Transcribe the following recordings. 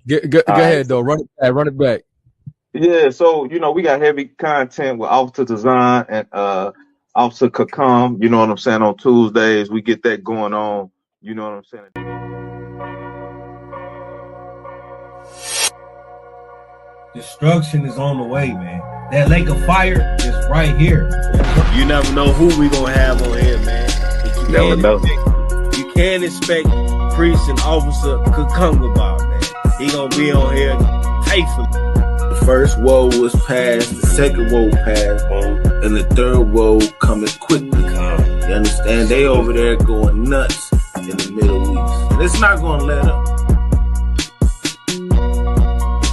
Go All right. ahead though. Run it back. Yeah, so we got heavy content with Officer Design and Officer Kakam, you know what I'm saying, on Tuesdays. We get that going on, you know what I'm saying. Destruction is on the way, man. That lake of fire is right here. You never know who we gonna have on here, man. But Never know. You can't expect Priest and Officer Kakungaba, man. He gonna be on here faithfully. The first woe was passed, the second woe passed, and the third woe coming quickly. You understand? They over there going nuts in the Middle East. And it's not gonna let up.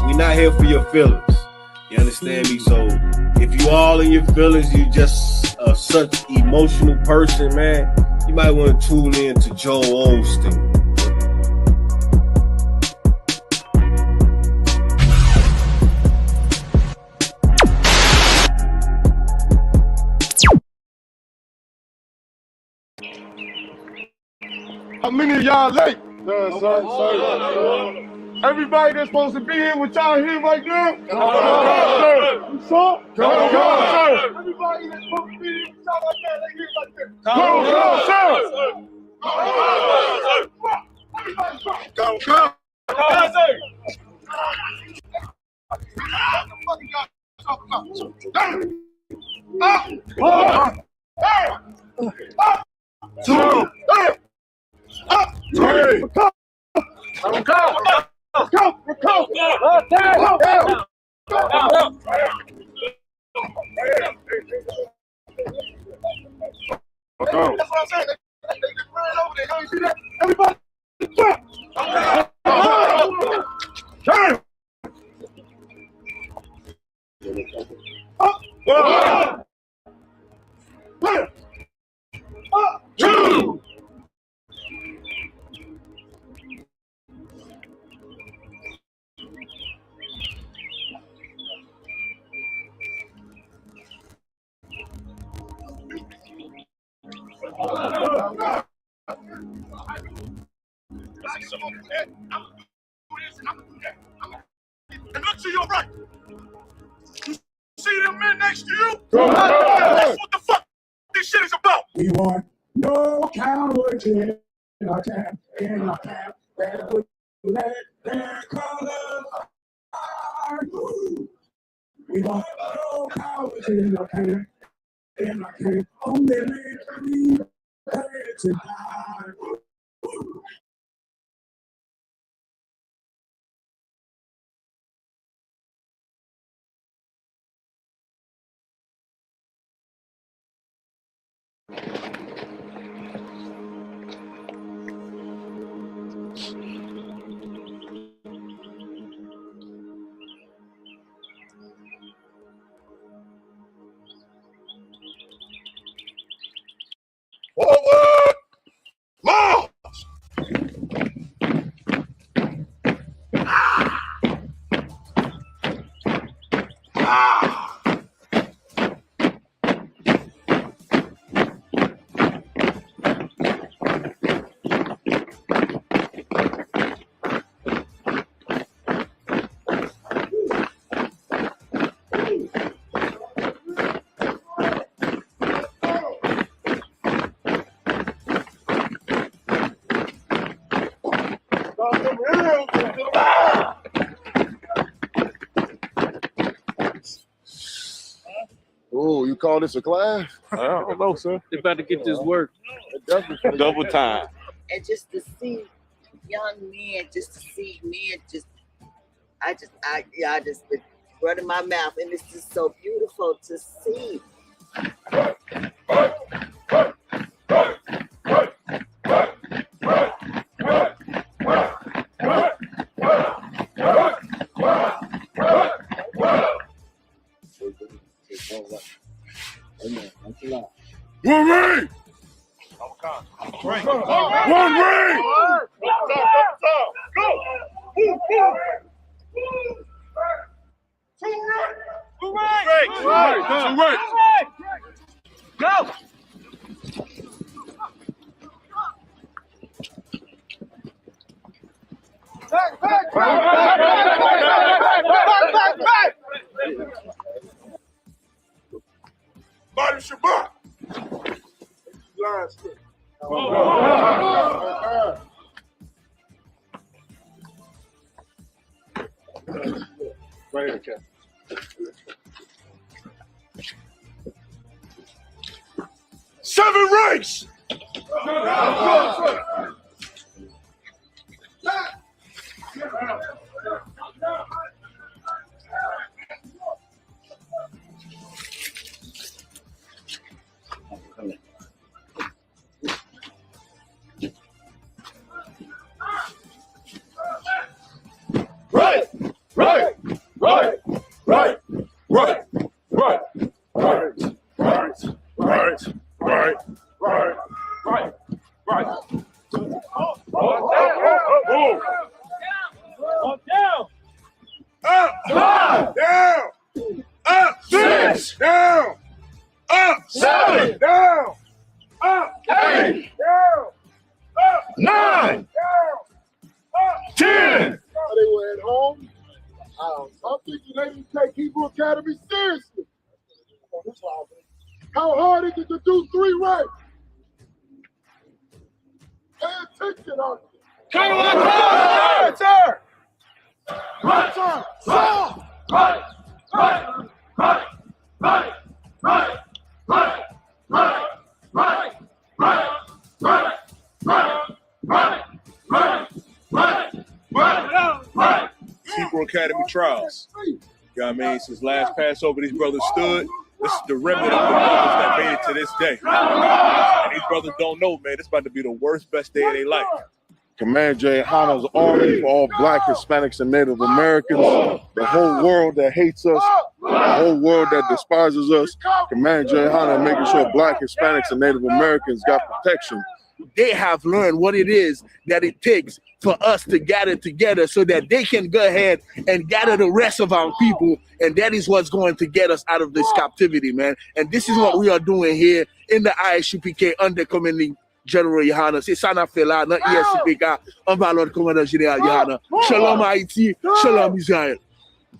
We not here for your feelings. You understand me? So if you all in your feelings, you just such emotional person, man, you might want to tune in to Joel Osteen. How many of y'all late? Sir. Everybody that's supposed to be here with y'all here right now? Sir. You saw? Sir. Everybody that's supposed to be here with y'all right now, they here like this. Sir. Everybody, sir. That's what I'm saying. They just ran over there. You see that? Everybody, and look to your right. You see them men next to you? That's what the fuck this shit is about. We want no cowards in our camp, that would let their colors move. We want no cowards in our camp, only live to die. Forward! March! Oh, you call this a class? I don't know, sir. They about to get this work. Double time. And just to see young men, just to see men, I just been running my mouth, and it's just so beautiful to see. One ring! One ring! Go! Two right! Go! Back! Right here, Cap. Seven ranks! Right, right, right, right, right, right, right, right, right, right, right, right, right. Down. Up, five, down. Up, six, down. Up, seven, down. Up, eight, down. Up, nine, down. Up, 10. They were at home. I'm thinking they didn't take Hebrew Academy seriously. How hard is it to do 3 ranks? Pay attention on it. Come on, sir! Right, sir! Right, right, right, right, right, right, right, right, right, right, right, right, right, right. Hebrew Academy trials. You know what I mean? Since last Passover, these brothers stood. This is the remnant of the brothers that made it to this day. And these brothers don't know, man, it's about to be the worst, best day of their life. Command Jay Hana's army for all Black, Hispanics, and Native Americans, the whole world that hates us, the whole world that despises us. Command Jay Hana making sure Black, Hispanics, and Native Americans got protection. They have learned what it is that it takes for us to gather together so that they can go ahead and gather the rest of our people. And that is what's going to get us out of this captivity, man. And this is what we are doing here in the ISUPK under Commanding General Yohana. C'est ça n'a fait là, dans ISUPK, en valeur de Commandant Général Yohana. Shalom Haïti, Shalom Israël.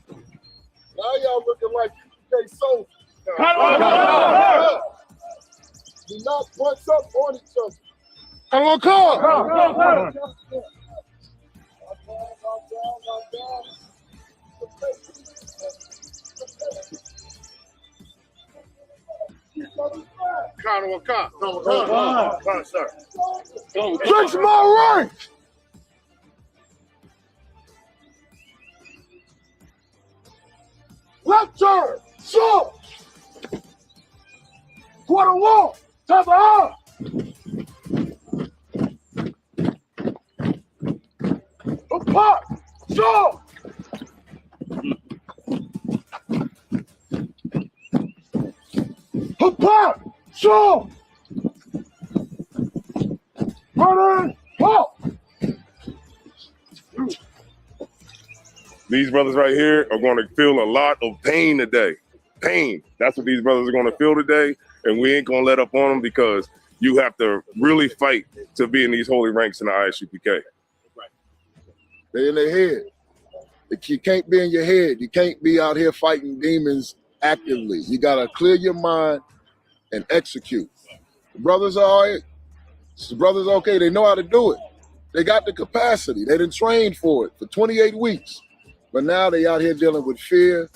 Now y'all looking like UPK soldiers. Do not punch up on each other. Come on, call. Come, sir. Fix my rank. Left turn. So. Quarter wall. Top of arm. Apart. So. Apart. So. Running. Halt. These brothers right here are going to feel a lot of pain today. Pain. That's what these brothers are going to feel today. And we ain't going to let up on them because you have to really fight to be in these holy ranks in the ISUPK. They in their head. You can't be in your head. You can't be out here fighting demons actively. You got to clear your mind and execute. The brothers are all right. The brothers are okay. They know how to do it. They got the capacity. They done trained for it for 28 weeks. But now they out here dealing with fear.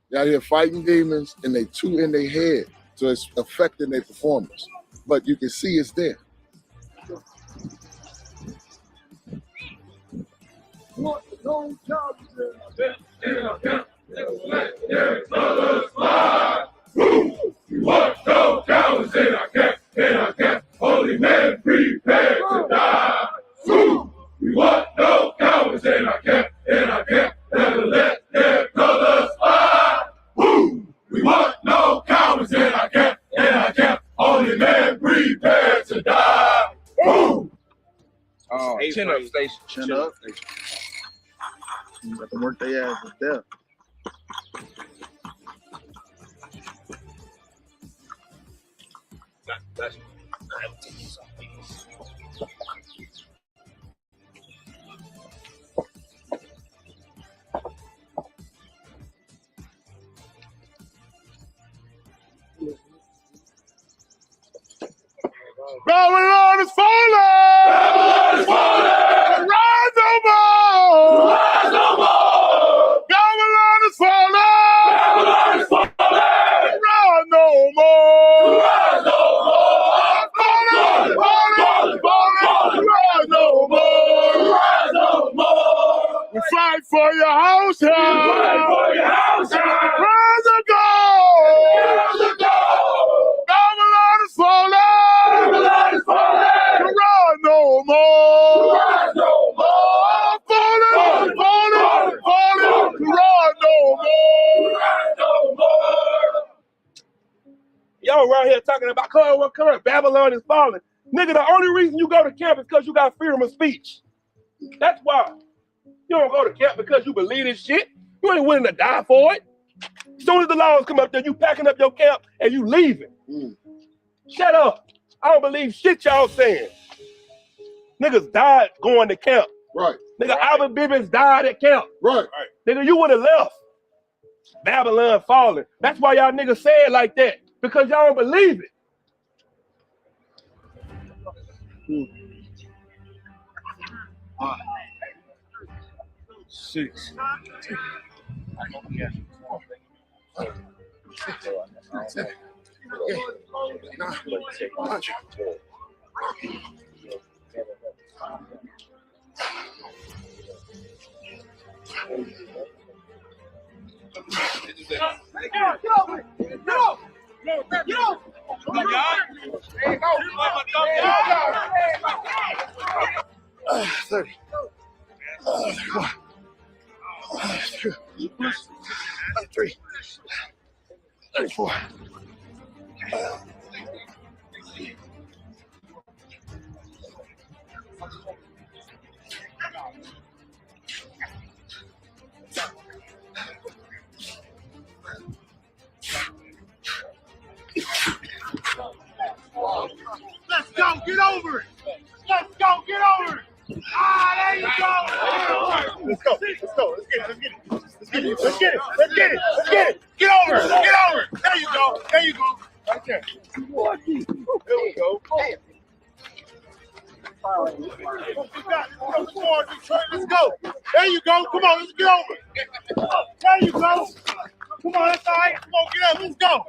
They out here fighting demons, and they too in their head. So it's affecting their performance. But you can see it's there. We want no cowards in our camp, holy men prepare to die. We want no cowards in our camp, never let their colors fly. We want no cowards in our camp, holy men prepare to die. Chin up station. Chin up station. Got to work their ass to death. Babylon is falling! Babylon is falling! Rise no more! Rise no more! fight for your house, Fight for your house. Rise and go. Babylon is falling. Babylon is falling. Quran no more. Quran no more. Falling. Quran no more. Quran no more. Y'all around here talking about current Babylon is falling. Nigga, the only reason you go to camp is because you got freedom of speech. That's why. You don't go to camp because you believe this shit. You ain't willing to die for it. As soon as the laws come up there, you packing up your camp and you leaving. Shut up. I don't believe shit y'all saying. Niggas died going to camp. Right. Nigga, Albert Bibbins died at camp. Right. Nigga, you would have left. Babylon falling. That's why y'all niggas say it like that. Because y'all don't believe it. Six. Three. 34. Let's go, get over it. Let's go, get over it. Ah, there you go. Let's go. Let's get it. Get over it. There you go. Right there. There we go. Let's go. There you go. Come on, let's get over it. There you go. Come on, that's all right. Come on, get up. Let's go.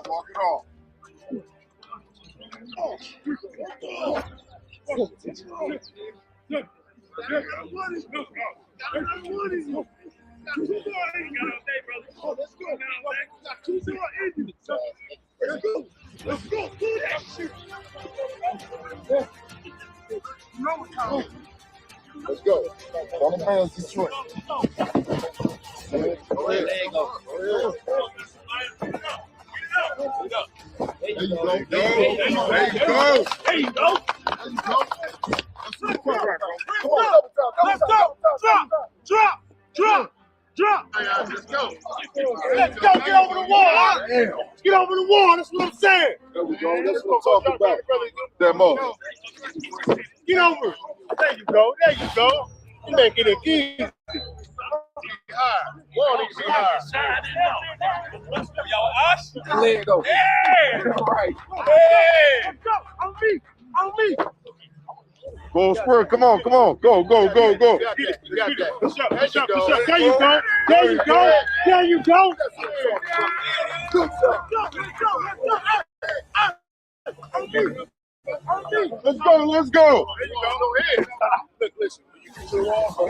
Walk it off. Let's go. All the hands Detroit. There you go. There you go. Let's go. Drop. Let's go. Get over the wall. Get over the wall. That's what I'm saying. There we go. That's what I'm talking about. That more. Get over it. There you go. You making it easy. High. Wall needs to be high. There you go. Hey! Right. Hey! On me. Go Spur, come on. Go. You got that. Push up. There you go. Let's go. Look, listen. You get to the wall.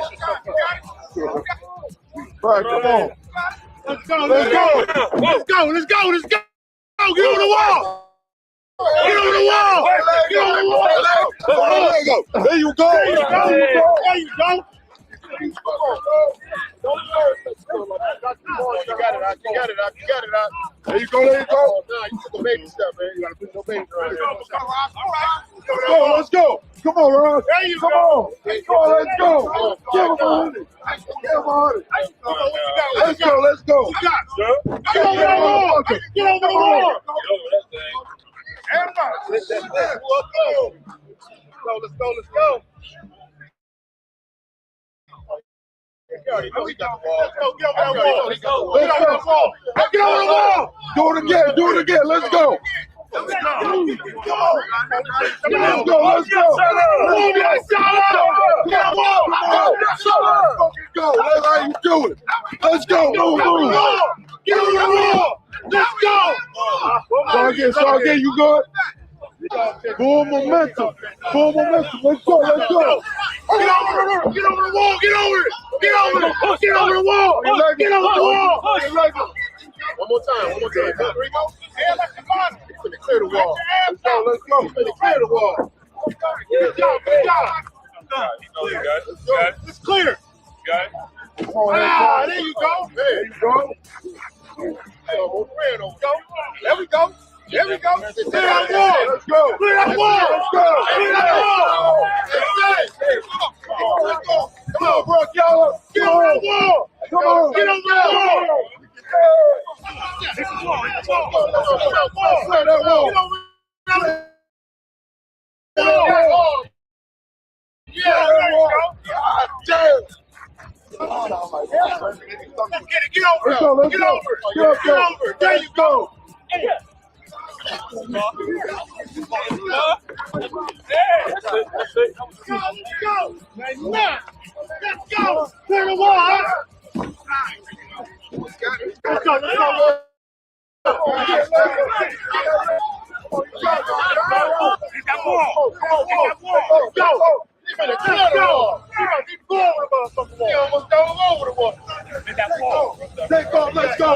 Right, come on. Let's go. Get over the wall. There you go. You got it. There you go. Nah, you took the baby step, man. You gotta put no baby right here. Let's go. Come on, Ron. There you go. Let's go. Give him 100. Let's go. Get over the wall. Let's go. Get over the wall. Do it again. Let's go. Let's go. That's how you do it. Let's go. Move. Get over the wall. Let's go. So again, you good? Full momentum. Let's go. Get over the wall. Get over over the wall. Get over the wall. One more time. Here we go. He's gonna clear the wall. Let's go. He's gonna clear the wall. Good job. It's clear. Come on, there you go. There you go. There we go. Clear that wall. Let's go. Clear that wall. Let's go. Come on, bro. Get over that wall. Come on. Get over that wall. Clear that wall. Yeah, there you go. God damn. Get over. There you go. Let's go. Clear the wall. Let's go. Let's go. Come on. Let's go.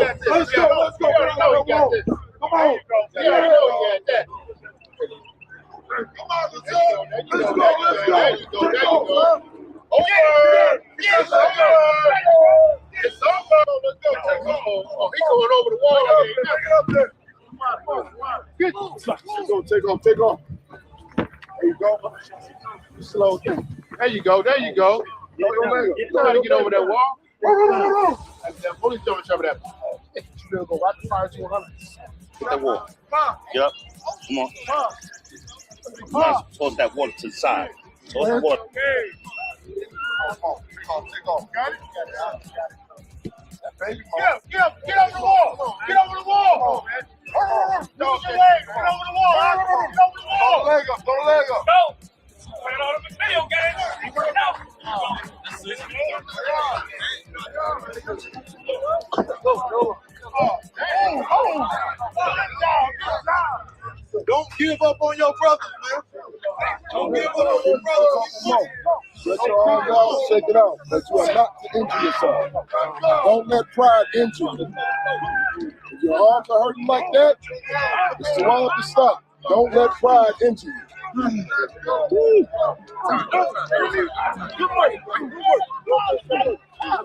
It's over. Let's go. Oh, he's going over the wall. Take off. There you go. Slow down. There you go. You trying to get over that wall. Police don't cover that. Still go right to fire 200. That wall. Yep. Come on. Toss that water to the side. Toss the water. Take off. Got it? Get over the wall. Get over the wall. Use your leg. Get over the wall. Don't leg up. Go. Put it on the video game. Bring it out. Don't give up on your brothers, man. Don't give up on your brothers. Let your arms out, shake it out. That you are not to injure yourself. Don't let pride injure you. If your arms are hurting like that, it's time to stop. Don't let pride injure you.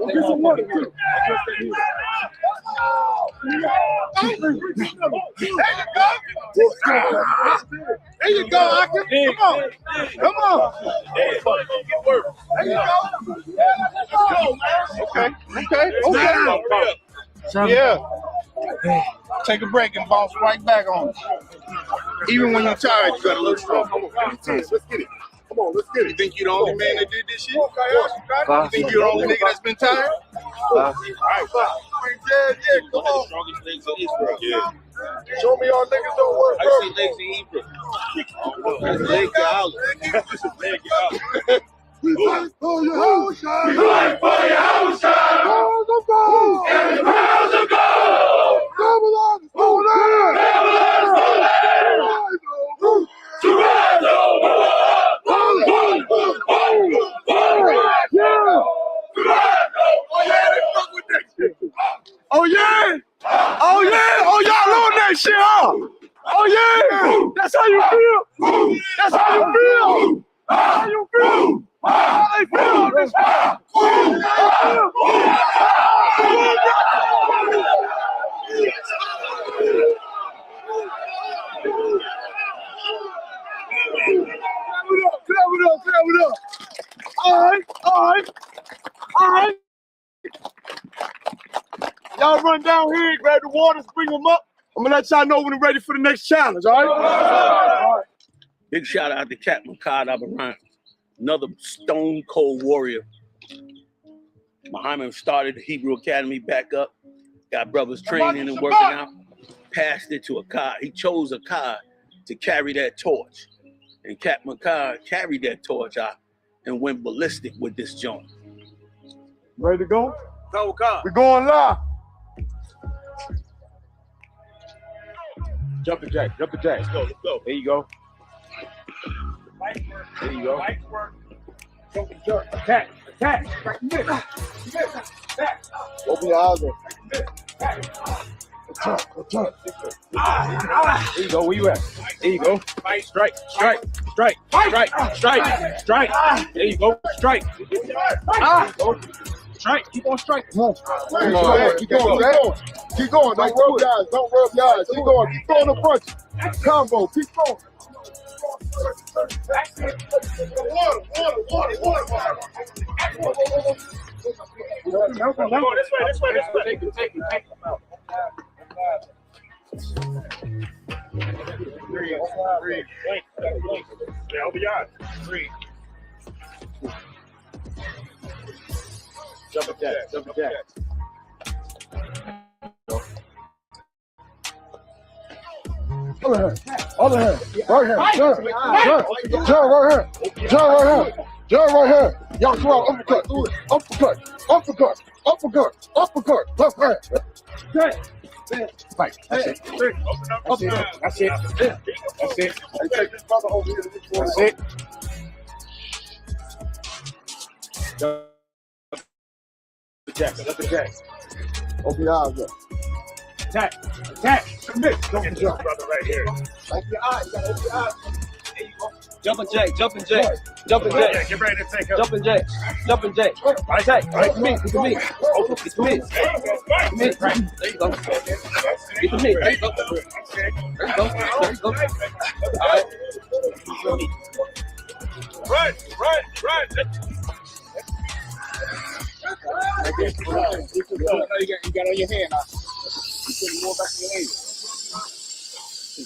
Get some water, too. There you go, Akin. Come on. There you go. Okay. Yeah. Take a break and bounce right back on it. Even when you're tired, you gotta look strong. Come on. Let's get it. Come on, let's get it. You think you're the only man that did this shit? You think you're the only nigga that's been tired? All right, yeah, come on. Strongest legs in Israel. Yeah. Show me y'all niggas don't work. I see legs in Hebrew. Leg out. Leg out. We fight for your house, We fight for your house, Pounds of gold. every pound of gold. Babylon is stolen. Babylon to rise over. Oh yeah! Y'all on that shit, huh? Oh yeah! That's how you feel! That's how you feel! How you feel? How they feel on this shit? Clap it up. All right. Y'all run down here, grab the waters, bring them up. I'm gonna let y'all know when we're ready for the next challenge, all right? Big shout out to Cat Makad Abraham, another stone cold warrior. Muhammad started the Hebrew Academy back up, got brothers training and working out, passed it to Akkad. He chose Akkad to carry that torch. And Cat Makad carried that torch out and went ballistic with this joint. Ready to go? Go, God. We're going live. Jump the jack. Let's go. There you go. Jumping jerk. Attack. Attack. Right mid. Attack. Open your eyes up. Attack. There you go. Where you at? There you go. Strike. Strike. Strike. Strike. Strike. Strike. There you go. Strike. There you go. Strike. Keep on striking. Keep going. Keep going. Keep going. Don't rub your eyes. Don't rub your eyes. Keep going. Keep throwing the punch. Combo. Keep going. Water. This way. Take it. Three. Over your eyes. 3. Jump attack. Other hand. Right hand. Jab right here. Y'all come out. Uppercut. Left hand. Fight. That's it. That's it. Attack. Open your eyes up. Attack. Commit. Don't jump, brother, right here. Open your eyes. You gotta open your eyes. There you go. Jumping jack. Yeah, get ready to take up. Jumping jack. Attack. Right. Get the meat. Right. There you go. Get the meat. There you go. All right. Right. You got on your hand. You put it more back in your hand.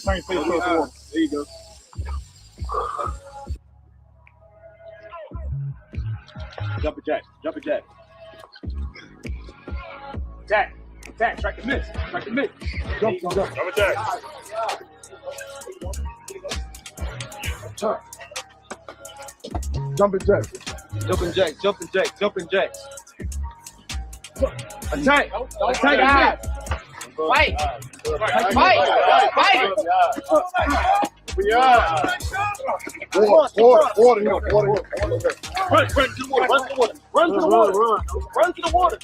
Turn your face towards the wall. There you go. Jumping jack. Attack. Strike the miss. Jump attack. Turn. Jumping jack. Attack. Fight. Water here. Run to the water.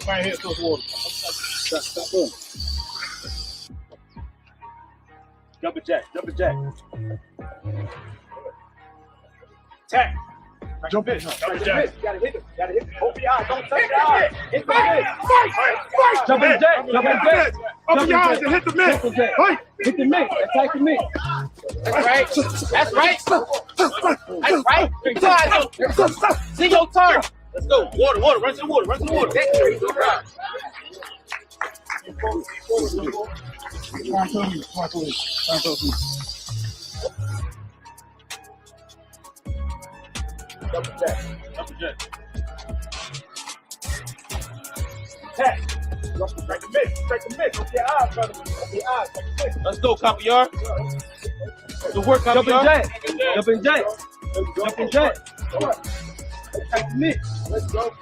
Right here towards water. Stop in. Jumping jack. Attack. Jumping jack. You gotta hit him. Open your eyes. Don't touch your eyes. Hit the mid. Fight. Jumping jack. Open your eyes and hit the mid. Hit the mid. Attack the mid. That's right. See your turn. Let's go. Water. Run to the water. Jumping jack. Attack. Strike the mid. Open your eyes, brother. Let's go, Capillard. The work, Capillard. Jumping jack. Attack the mid. Let's go.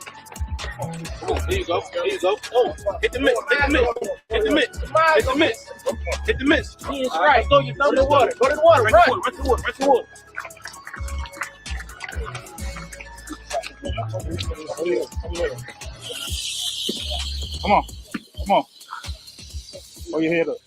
There you go. Oh, hit the miss. All right, throw the water. Go to the water. Run to the water. Come on. Hold your head up.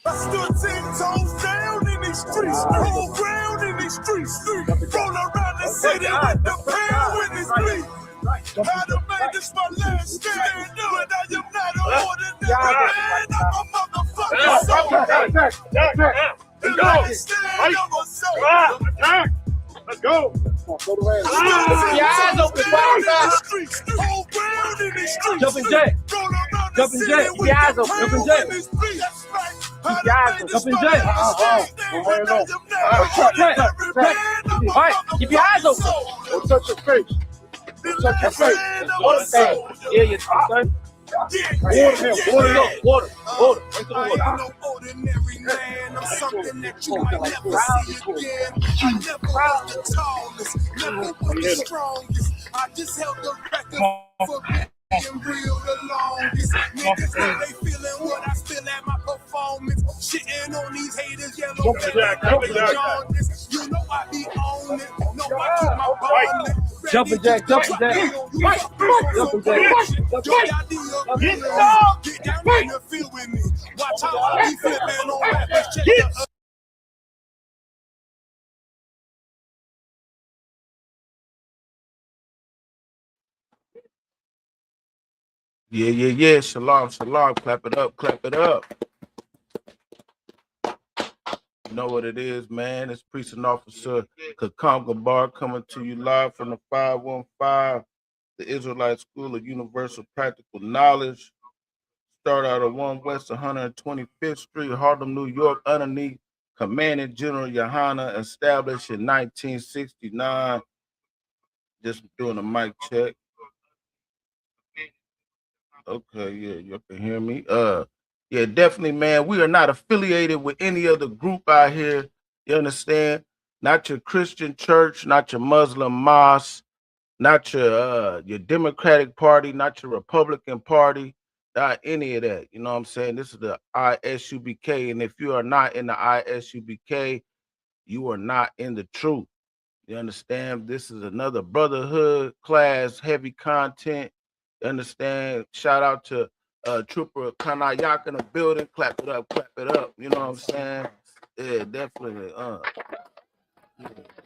I stood 10 toes down in these streets, whole ground in these streets. Roll around the city with the pound with his bleed. I'd have made this my last stand, but I am not an ordinary man. I'm a motherfucking soldier. The last stand of a soldier. Let's go. Your eyes open, wide Jumping jack. Your eyes open. Jumping jack. All right, keep your eyes open. Don't touch your face. Yeah, you son. Water. I ain't no ordinary man. I'm something that you might never see again. I never was the tallest, never was the strongest. I just held the record for Real the longest. Niggas know they feeling what I feel at my performance. Shitting on these haters, yellow jaundice. You know I be on it. No, I keep my ball. Jumping jack, jumping jack. Jumping jack, jumping jack. Get down in the field with me. Watch how I be flipping on rappers. Check the Yeah. Shalom, shalom. Clap it up, clap it up. You know what it is, man. It's Priest and Officer Kakonga Bar coming to you live from the 515, the Israelite School of Universal Practical Knowledge. Start out at 1 West 125th Street, Harlem, New York, underneath Commanding General Yohana, established in 1969. Just doing a mic check. Okay, yeah, you can hear me. Yeah, definitely, man. We are not affiliated with any other group out here. You understand? Not your Christian church, not your Muslim mosque, not your Democratic Party, not your Republican Party, not any of that. You know what I'm saying? This is the ISUBK, and if you are not in the ISUBK, you are not in the truth. You understand? This is another brotherhood class, heavy content. You understand? Shout out to Trooper Kanayak in the building. Clap it up, clap it up. You know what I'm saying? Yeah, definitely.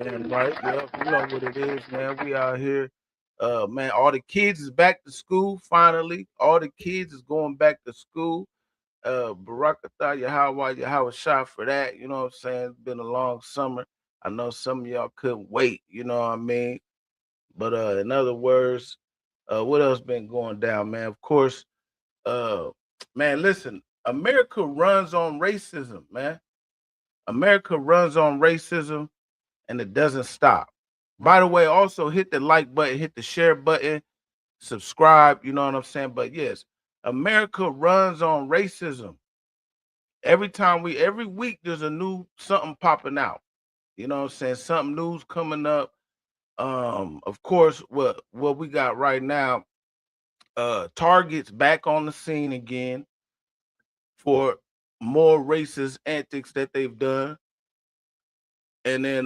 Man, right? Yeah, you know what it is, man. We out here. Man, all the kids is back to school finally. All the kids is going back to school. Barakatah Yahweh shot for that. You know what I'm saying? It's been a long summer. I know some of y'all couldn't wait, you know what I mean? But in other words, what else been going down, man? Of course, man, listen, America runs on racism, man. America runs on racism and it doesn't stop. By the way, also hit the like button, hit the share button, subscribe, you know what I'm saying? But yes, America runs on racism. Every week there's a new something popping out. You know what I'm saying? Something news coming up. Of course, what we got right now, Target's back on the scene again for more racist antics that they've done. And then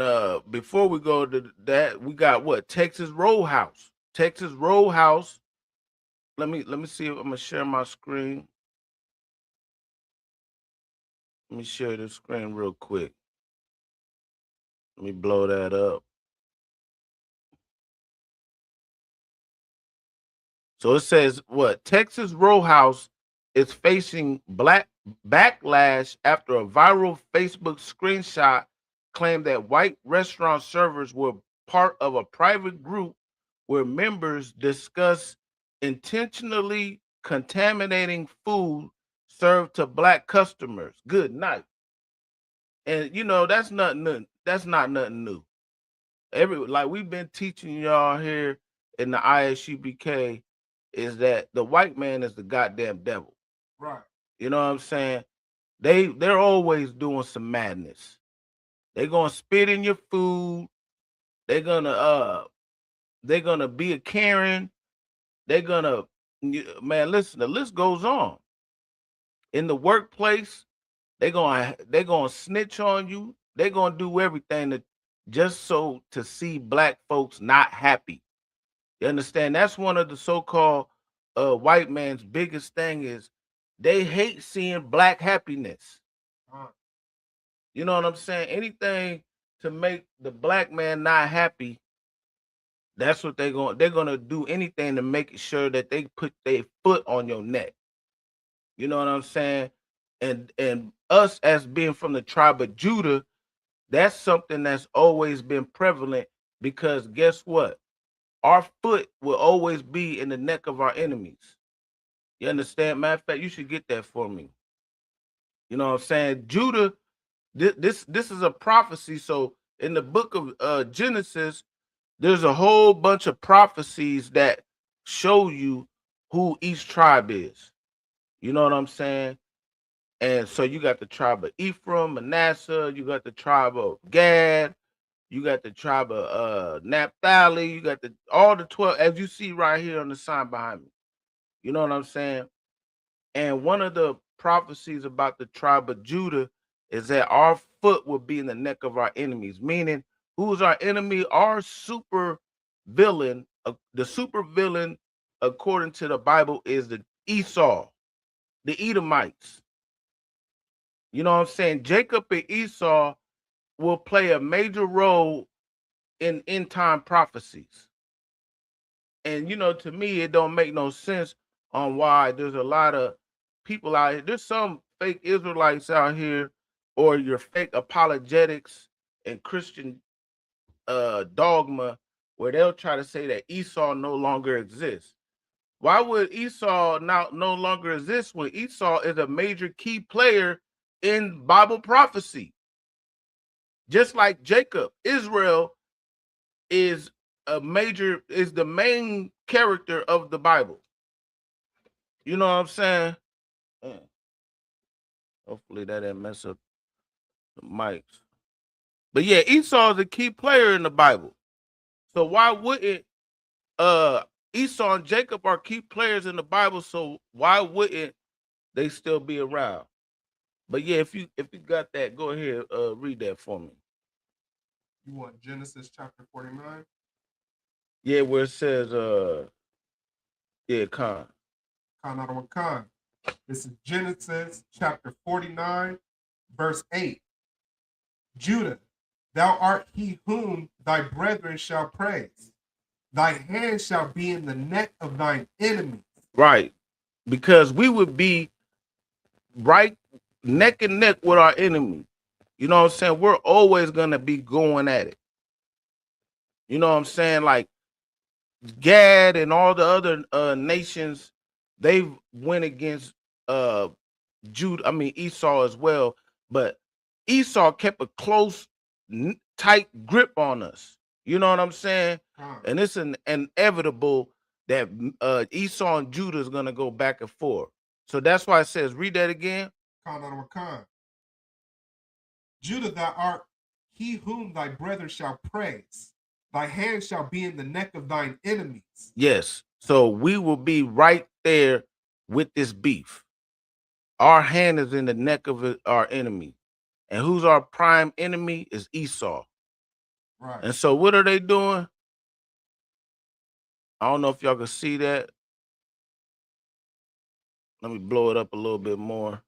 before we go to that, we got what? Texas Roadhouse. Texas Roadhouse. Let me see if I'm gonna share my screen. Let me share the screen real quick. Let me blow that up. So it says what? Texas Roadhouse is facing black backlash after a viral Facebook screenshot claimed that white restaurant servers were part of a private group where members discuss intentionally contaminating food served to black customers. Good night. And you know that's not nothing new. Like we've been teaching y'all here in the ISUBK is that the white man is the goddamn devil. right. You know what I'm saying? They're always doing some madness. They're gonna spit in your food. They're gonna be a Karen. They're gonna man, listen, the list goes on. In the workplace, they're gonna snitch on you. They're gonna do everything to see black folks not happy. You understand? That's one of the so-called white man's biggest thing is they hate seeing black happiness. Right. You know what I'm saying? Anything to make the black man not happy, that's what they're gonna do anything to make sure that they put their foot on your neck. You know what I'm saying? And us as being from the tribe of Judah, that's something that's always been prevalent because guess what? Our foot will always be in the neck of our enemies. You understand? Matter of fact, you should get that for me. You know what I'm saying? Judah, this is a prophecy. So in the book of Genesis, there's a whole bunch of prophecies that show you who each tribe is. You know what I'm saying? And so you got the tribe of Ephraim, Manasseh, you got the tribe of Gad, you got the tribe of Naphtali, you got all the 12, as you see right here on the sign behind me. You know what I'm saying? And one of the prophecies about the tribe of Judah is that our foot will be in the neck of our enemies, meaning who's our enemy? Our super villain, the super villain, according to the Bible, is the Esau, the Edomites. You know what I'm saying? Jacob and Esau will play a major role in end time prophecies. And you know, to me, it don't make no sense on why there's a lot of people out here. There's some fake Israelites out here, or your fake apologetics and Christian dogma, where they'll try to say that Esau no longer exists. Why would Esau no longer exist when Esau is a major key player in Bible prophecy? Just like Jacob, Israel is the main character of the Bible. You know what I'm saying? Hopefully that didn't mess up the mics. But yeah, Esau is a key player in the Bible. So why wouldn't Esau and Jacob are key players in the Bible? So why wouldn't they still be around? But yeah, if you got that, go ahead, read that for me. You want Genesis chapter 49? Yeah, where it says Khan. Khan. This is Genesis chapter 49, verse 8. Judah, thou art he whom thy brethren shall praise. Thy hand shall be in the neck of thine enemies. Right. Because we would be right neck and neck with our enemy. You know what I'm saying? We're always going to be going at it. You know what I'm saying? Like Gad and all the other nations, they went against Esau as well. But Esau kept a close, tight grip on us. You know what I'm saying? And it's inevitable that Esau and Judah is going to go back and forth. So that's why it says, read that again. Judah, thou art he whom thy brethren shall praise. Thy hand shall be in the neck of thine enemies. Yes. So we will be right there with this beef. Our hand is in the neck of our enemy. And who's our prime enemy is Esau. Right. And so what are they doing? I don't know if y'all can see that. Let me blow it up a little bit more.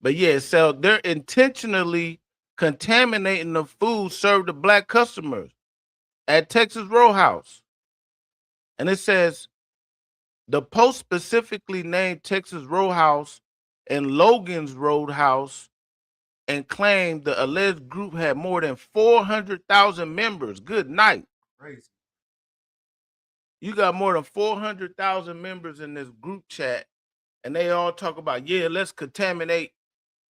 But yeah, so they're intentionally contaminating the food served to black customers at Texas Roadhouse. And it says, the Post specifically named Texas Roadhouse and Logan's Roadhouse and claimed the alleged group had more than 400,000 members. Good night. Crazy. You got more than 400,000 members in this group chat, and they all talk about, yeah, let's contaminate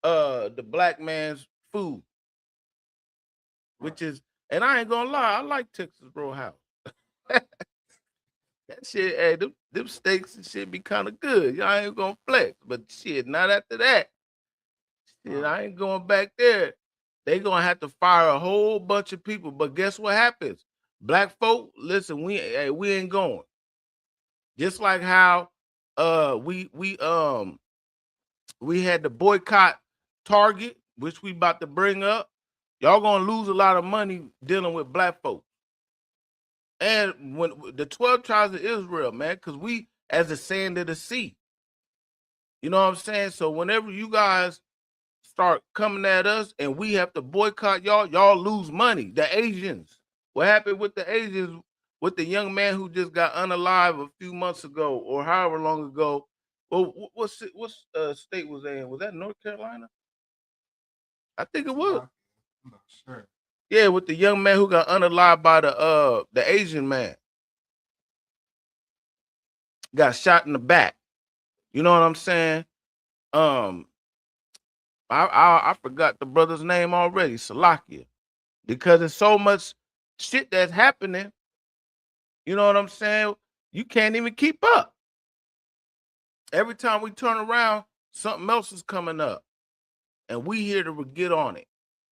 the black man's food. Which is, and I ain't gonna lie, I like Texas Roadhouse. That shit, hey, them steaks and shit be kind of good. Y'all ain't gonna flex, but shit, not after that. Shit, I ain't going back there. They gonna have to fire a whole bunch of people. But guess what happens? Black folk, listen, we ain't going. Just like how we had to boycott Target, which we about to bring up. Y'all gonna lose a lot of money dealing with black folk. And when the 12 tribes of Israel, man, because we as the sand of the sea. You know what I'm saying? So whenever you guys start coming at us and we have to boycott y'all lose money. The Asians. What happened with the Asians with the young man who just got unalive a few months ago or however long ago? Well, what state was that in? Was that North Carolina? I think it was. I'm not sure. Yeah, with the young man who got unalive by the Asian man. Got shot in the back. You know what I'm saying? I forgot the brother's name already, Salakia. Because there's so much shit that's happening. You know what I'm saying? You can't even keep up. Every time we turn around, something else is coming up. And we here to get on it.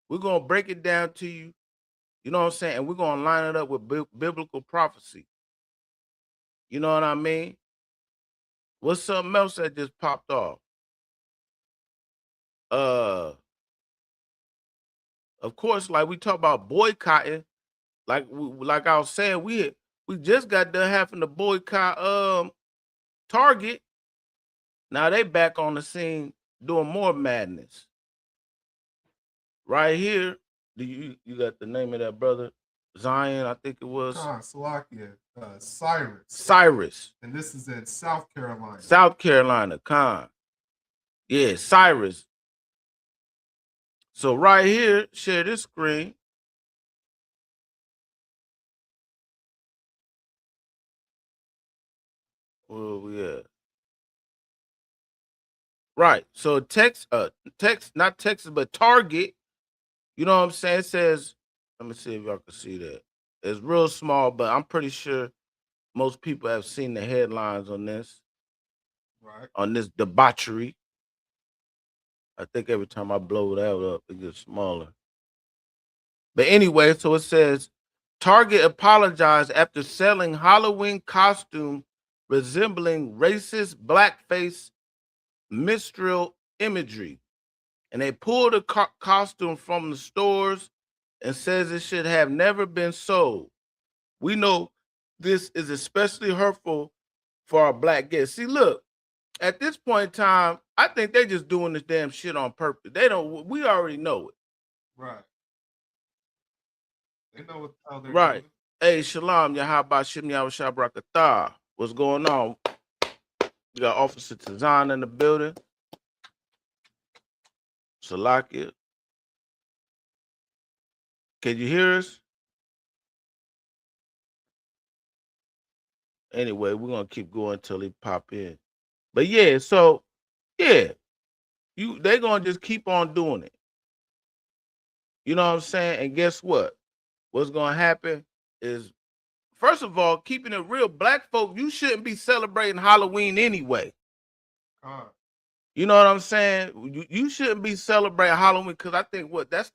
We're going to break it down to you. You know what I'm saying? And we're going to line it up with biblical prophecy. You know what I mean? What's something else that just popped off? Of course, like we talk about boycotting, like I was saying, we just got done having to boycott Target. Now they back on the scene doing more madness. Right here, you got the name of that brother? Zion, I think it was. Salakia, Cyrus. Cyrus. And this is in South Carolina. South Carolina, Khan. Yeah, Cyrus. So right here, share this screen. Where we at? Right. So not Texas, but Target. You know what I'm saying? It says, let me see if y'all can see that. It's real small, but I'm pretty sure most people have seen the headlines on this. Right. On this debauchery. I think every time I blow that up, it gets smaller. But anyway, so it says, Target apologized after selling Halloween costume resembling racist blackface minstrel imagery. And they pulled the costume from the stores and says it should have never been sold. We know this is especially hurtful for our black guests. See, look, at this point in time, I think they're just doing this damn shit on purpose. We already know it. Right. They know what the hell they're Right. doing. Hey, Shalom, Yahaba Shim Yahweh Brakatah. What's going on? We got Officer Tazan in the building. Salakia. Can you hear us? Anyway, we're gonna keep going until he pop in. But yeah, so yeah, they're gonna just keep on doing it. You know what I'm saying? And guess what? What's gonna happen is, first of all, keeping it real, black folk, you shouldn't be celebrating Halloween anyway. You know what I'm saying? You shouldn't be celebrating Halloween because I think that's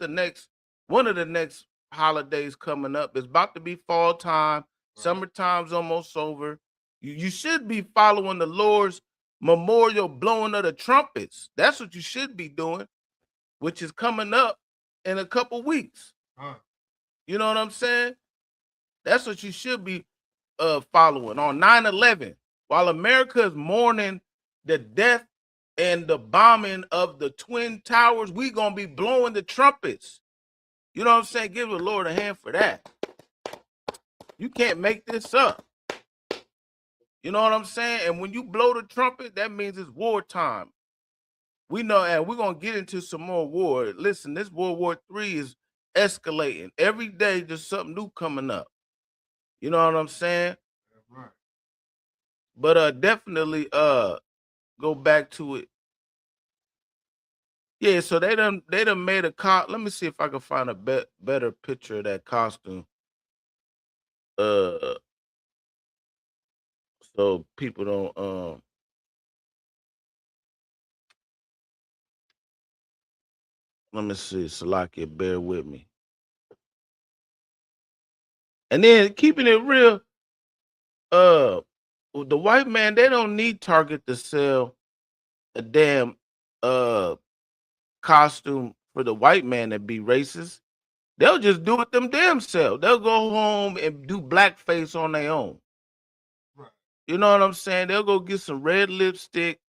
one of the next holidays coming up. It's about to be fall time. Summertime's almost over. You should be following the Lord's memorial blowing of the trumpets. That's what you should be doing, which is coming up in a couple weeks. You know what I'm saying? That's what you should be following on 9/11. While America is mourning the death and the bombing of the Twin Towers, we gonna be blowing the trumpets. You know what I'm saying? Give the Lord a hand for that. You can't make this up. You know what I'm saying? And when you blow the trumpet, that means it's wartime. We know, and we're gonna get into some more war. Listen, this World War III is escalating. Every day there's something new coming up. You know what I'm saying? Right. But definitely go back to it. Yeah, so they done made a let me see if I can find a better picture of that costume. So people don't let me see, Salakia, bear with me. And then keeping it real, the white man, they don't need Target to sell a damn costume for the white man to be racist. They'll just do it them damn self. They'll go home and do blackface on their own. Right. You know what I'm saying? They'll go get some red lipstick.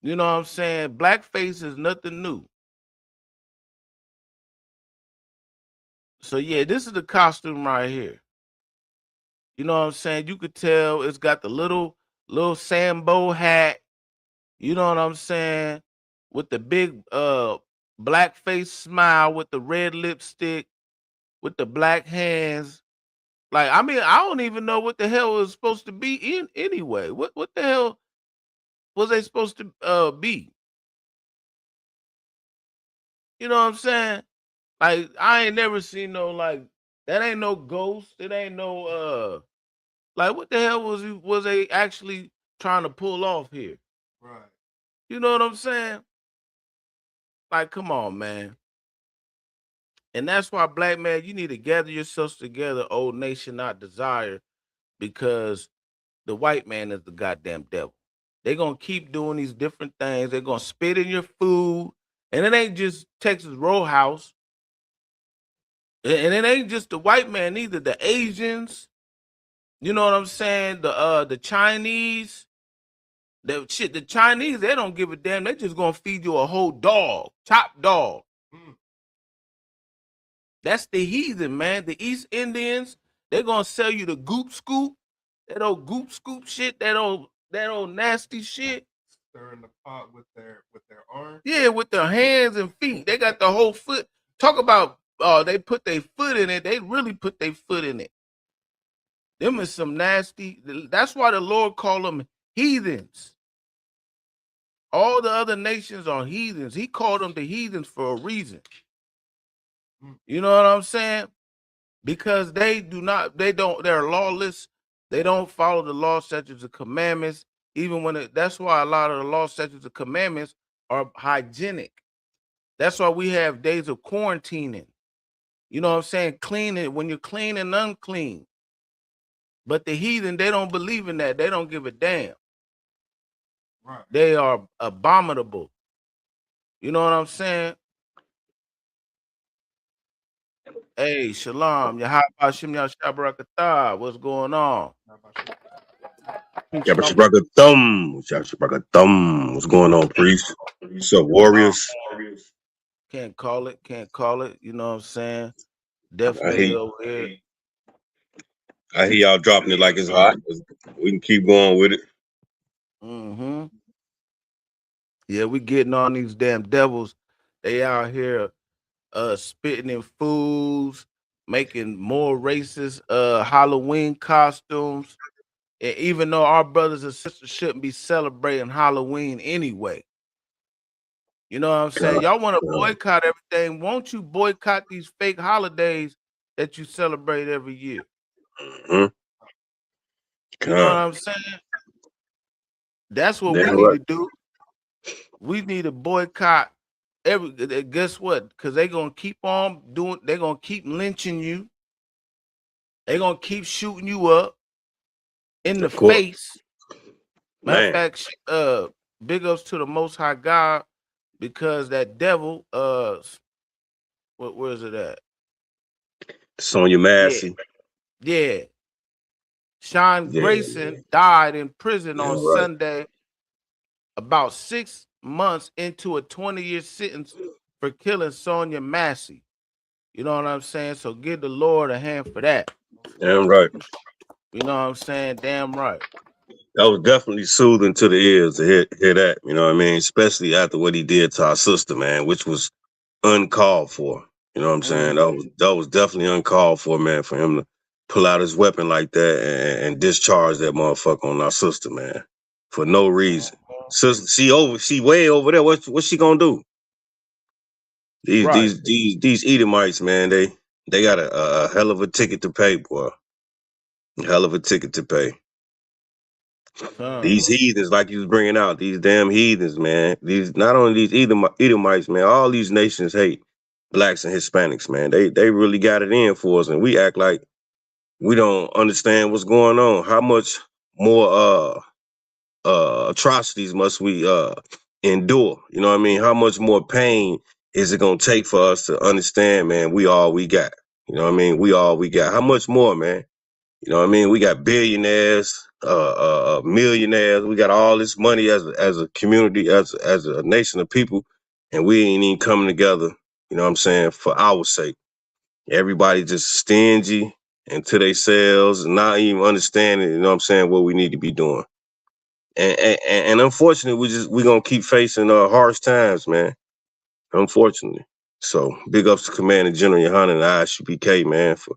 You know what I'm saying? Blackface is nothing new. So yeah, this is the costume right here. You know what I'm saying? You could tell it's got the little Sambo hat. You know what I'm saying? With the big blackface smile, with the red lipstick, with the black hands. Like, I mean, I don't even know what the hell it was supposed to be in anyway. What the hell was they supposed to be? You know what I'm saying? Like, I ain't never seen no, like, that ain't no ghost. It ain't no like, what the hell was they actually trying to pull off here? Right. You know what I'm saying? Like, come on, man. And that's why, black man, you need to gather yourselves together, old nation, not desire, because the white man is the goddamn devil. They're gonna keep doing these different things. They're gonna spit in your food. And it ain't just Texas Roadhouse. And it ain't just the white man either. The Asians, you know what I'm saying? The Chinese, the Chinese, they don't give a damn. They just gonna feed you a whole dog, chopped dog. That's the heathen, man. The East Indians, they're gonna sell you the goop scoop, that old goop scoop shit, that old nasty shit. Stirring the pot with their arms. Yeah, with their hands and feet. They got the whole foot. Talk about they put their foot in it. They really put their foot in it. Them is some nasty. That's why the Lord called them heathens. All the other nations are heathens. He called them the heathens for a reason. You know what I'm saying? Because they're lawless. They don't follow the law, statutes, and commandments. Even when that's why a lot of the law, statutes, and commandments are hygienic. That's why we have days of quarantining. You know what I'm saying? Cleaning when you're clean and unclean. But the heathen, they don't believe in that. They don't give a damn. Right. They are abominable. You know what I'm saying? Hey, Shalom. Yahabashim Yashabarakatah. What's going on? Shabashbarakathum. What's going on, priest? What's up, warriors? Can't call it. You know what I'm saying? I Definitely hear, over here. I hear y'all dropping it like it's hot. We can keep going with it. Mm-hmm. Yeah, we getting on these damn devils. They out here spitting in foods, making more racist Halloween costumes. And even though our brothers and sisters shouldn't be celebrating Halloween anyway. You know what I'm saying? Y'all want to boycott everything. Won't you boycott these fake holidays that you celebrate every year? Mm-hmm. You know what I'm saying? That's what we need to do. We need to boycott guess what? Because they're gonna keep on doing, they're gonna keep lynching you, they're gonna keep shooting you up in the face. Matter of fact, big ups to the Most High God, because that devil, where is it at? Sonya Massey. Yeah. Sean Grayson died in prison on Sunday, about 6 months into a 20-year sentence for killing Sonya Massey. You know what I'm saying? So give the Lord a hand for that. Damn right. You know what I'm saying? Damn right. That was definitely soothing to the ears to hear that. You know what I mean? Especially after what he did to our sister, man, which was uncalled for. You know what I'm saying? That was definitely uncalled for, man, for him to pull out his weapon like that and discharge that motherfucker on our sister, man, for no reason. Sister, she way over there. What's she gonna do? These Edomites, man, they got a hell of a ticket to pay, boy. A hell of a ticket to pay. These heathens, like you was bringing out, these damn heathens, man. These not only these Edomites, man. All these nations hate blacks and Hispanics, man. They really got it in for us, and we act like we don't understand what's going on. How much more atrocities must we endure? You know what I mean? How much more pain is it gonna take for us to understand, man? We all we got. You know what I mean? We all we got. How much more, man? You know what I mean? We got billionaires, millionaires. We got all this money as a community, as a nation of people, and we ain't even coming together. You know what I'm saying? For our sake, everybody just stingy into themselves, and not even understanding. You know what I'm saying? What we need to be doing. And unfortunately, we gonna keep facing harsh times, man. Unfortunately. So big ups to Commander General Yohanan and ISUPK, man, for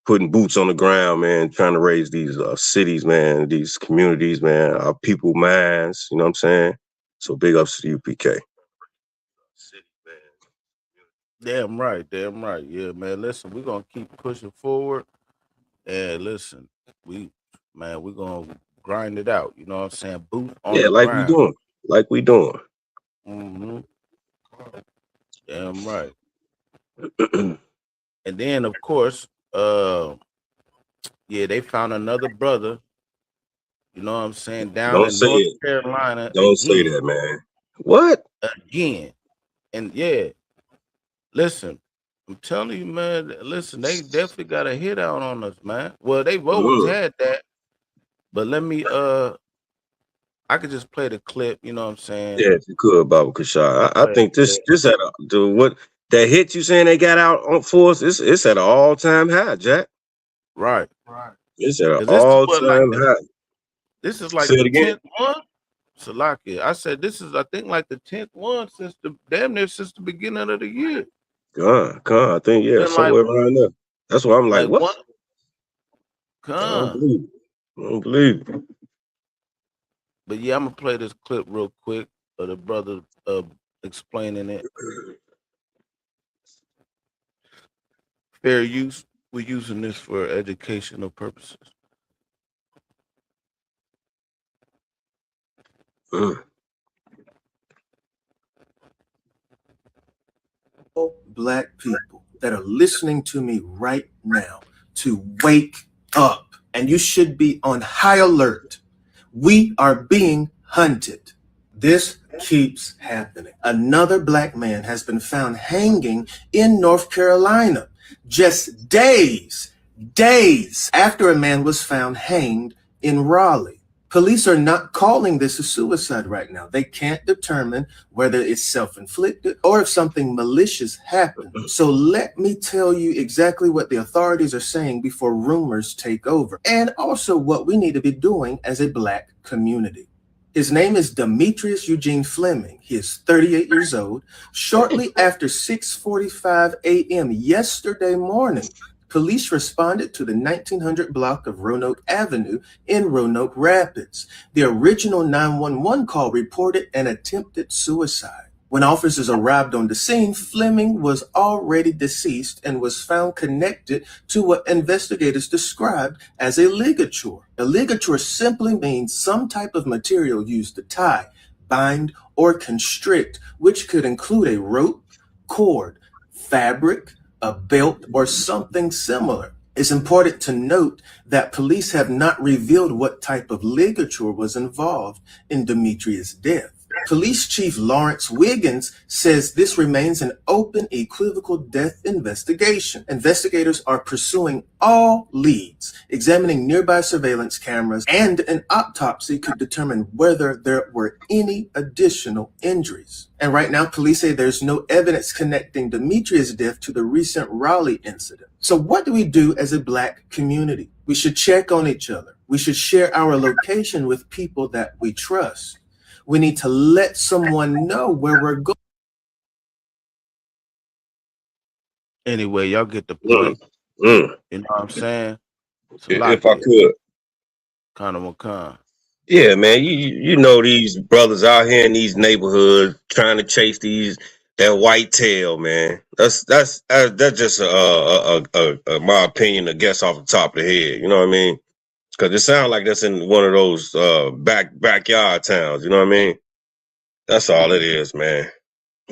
putting boots on the ground, man, trying to raise these cities, man, these communities, man, our people minds, you know what I'm saying? So big ups to the UPK. Damn right. Yeah, man. Listen, we're gonna keep pushing forward. And listen, we're gonna grind it out. You know what I'm saying? Boot on the like ground. we doing. Mm-hmm. Damn right. And then of course, they found another brother You know what I'm saying? Down Don't in say North it. Carolina Don't say again. that, man. What? Again. And yeah, listen, I'm telling you, man, listen, they definitely got a hit out on us, man. Well, they've always had that, but let me I could just play the clip, you know what I'm saying? Yeah, if you could, Baba Kashar. I Play think the this clip. at what that hit you saying they got out on for us, it's at an all-time high, Jack. Right. It's at an 'Cause this is what like all-time high. this is like Say it the again. 10th one. Salakia. I said this is I think like the 10th one since the damn near since the beginning of the year. Con, I think yeah, Been like somewhere around there. That's why I'm like, what? one I don't con. believe it. I don't believe it. But yeah, I'm gonna play this clip real quick of the brother explaining it. Fair use. We're using this for educational purposes. Black people that are listening to me right now to wake up, and you should be on high alert. We are being hunted. This keeps happening. Another black man has been found hanging in North Carolina just days after a man was found hanged in Raleigh. Police are not calling this a suicide right now. They can't determine whether it's self-inflicted or if something malicious happened. So let me tell you exactly what the authorities are saying before rumors take over, and also what we need to be doing as a black community. His name is Demetrius Eugene Fleming. He is 38 years old. Shortly after 6:45 a.m. yesterday morning, police responded to the 1900 block of Roanoke Avenue in Roanoke Rapids. The original 911 call reported an attempted suicide. When officers arrived on the scene, Fleming was already deceased and was found connected to what investigators described as a ligature. A ligature simply means some type of material used to tie, bind, or constrict, which could include a rope, cord, fabric, a belt, or something similar. It's important to note that police have not revealed what type of ligature was involved in Demetrius' death. Police Chief Lawrence Wiggins says this remains an open, equivocal death investigation. Investigators are pursuing all leads, examining nearby surveillance cameras, and an autopsy could determine whether there were any additional injuries. And right now, police say there's no evidence connecting Demetrius' death to the recent Raleigh incident. So what do we do as a black community? We should check on each other. We should share our location with people that we trust. We need to let someone know where we're going. Anyway, y'all get the point. You know what I'm saying? If I could. Kind of Makan. Yeah, man. You know these brothers out here in these neighborhoods trying to chase that white tail, man. That's just my opinion, a guess off the top of the head. You know what I mean? Because it sounds like that's in one of those backyard towns. You know what I mean? That's all it is, man.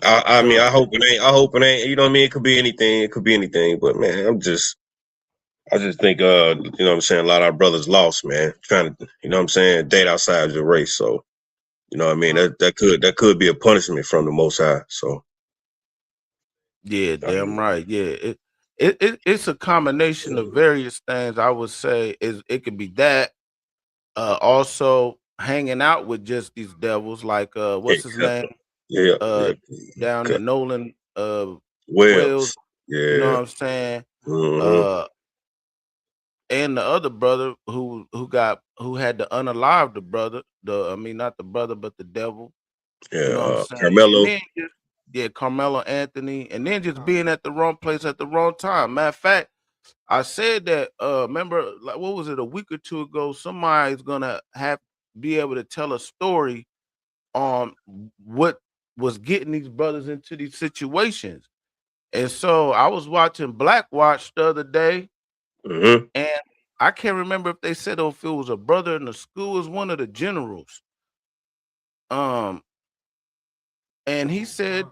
I mean, I hope it ain't. You know what I mean? It could be anything. It could be anything. But man, I just think, you know what I'm saying, a lot of our brothers lost, man, trying to, you know what I'm saying, date outside your race. So, you know what I mean, that could be a punishment from the Most High. So, yeah, damn right. Yeah, it's a combination of various things. I would say it could be that. Also hanging out with just these devils, like what's his name? Yeah. Down at Nolan Wells. Yeah. You know what I'm saying? And the other brother who had to unalive the brother, not the brother, but the devil. Yeah, you know what I'm saying? Carmelo. Carmelo Anthony, and then just being at the wrong place at the wrong time. Matter of fact, I said that remember, like, what was it, a week or two ago, somebody's gonna be able to tell a story on what was getting these brothers into these situations. And so I was watching Black Watch the other day, and I can't remember if they said if it was a brother in the school, it was one of the generals. And he said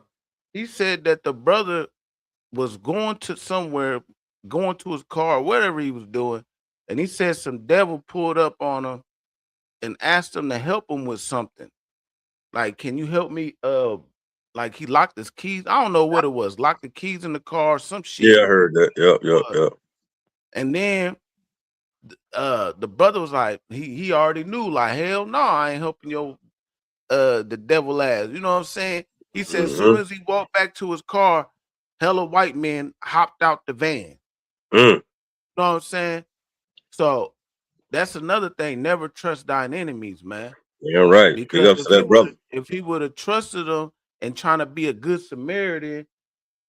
that the brother was going to somewhere, going to his car, whatever he was doing, and he said some devil pulled up on him and asked him to help him with something. Like, can you help me? Like he locked his keys. I don't know what it was. Locked the keys in the car, some shit. Yeah, I heard that. Yep. And then the brother was like, he already knew, like, hell no, I ain't helping your the devil ass. You know what I'm saying? He said as soon as he walked back to his car, hella white men hopped out the van. You know what I'm saying? So that's another thing. Never trust thine enemies, man. Yeah, right. Big Because ups to that brother. if he would have trusted them and trying to be a good Samaritan,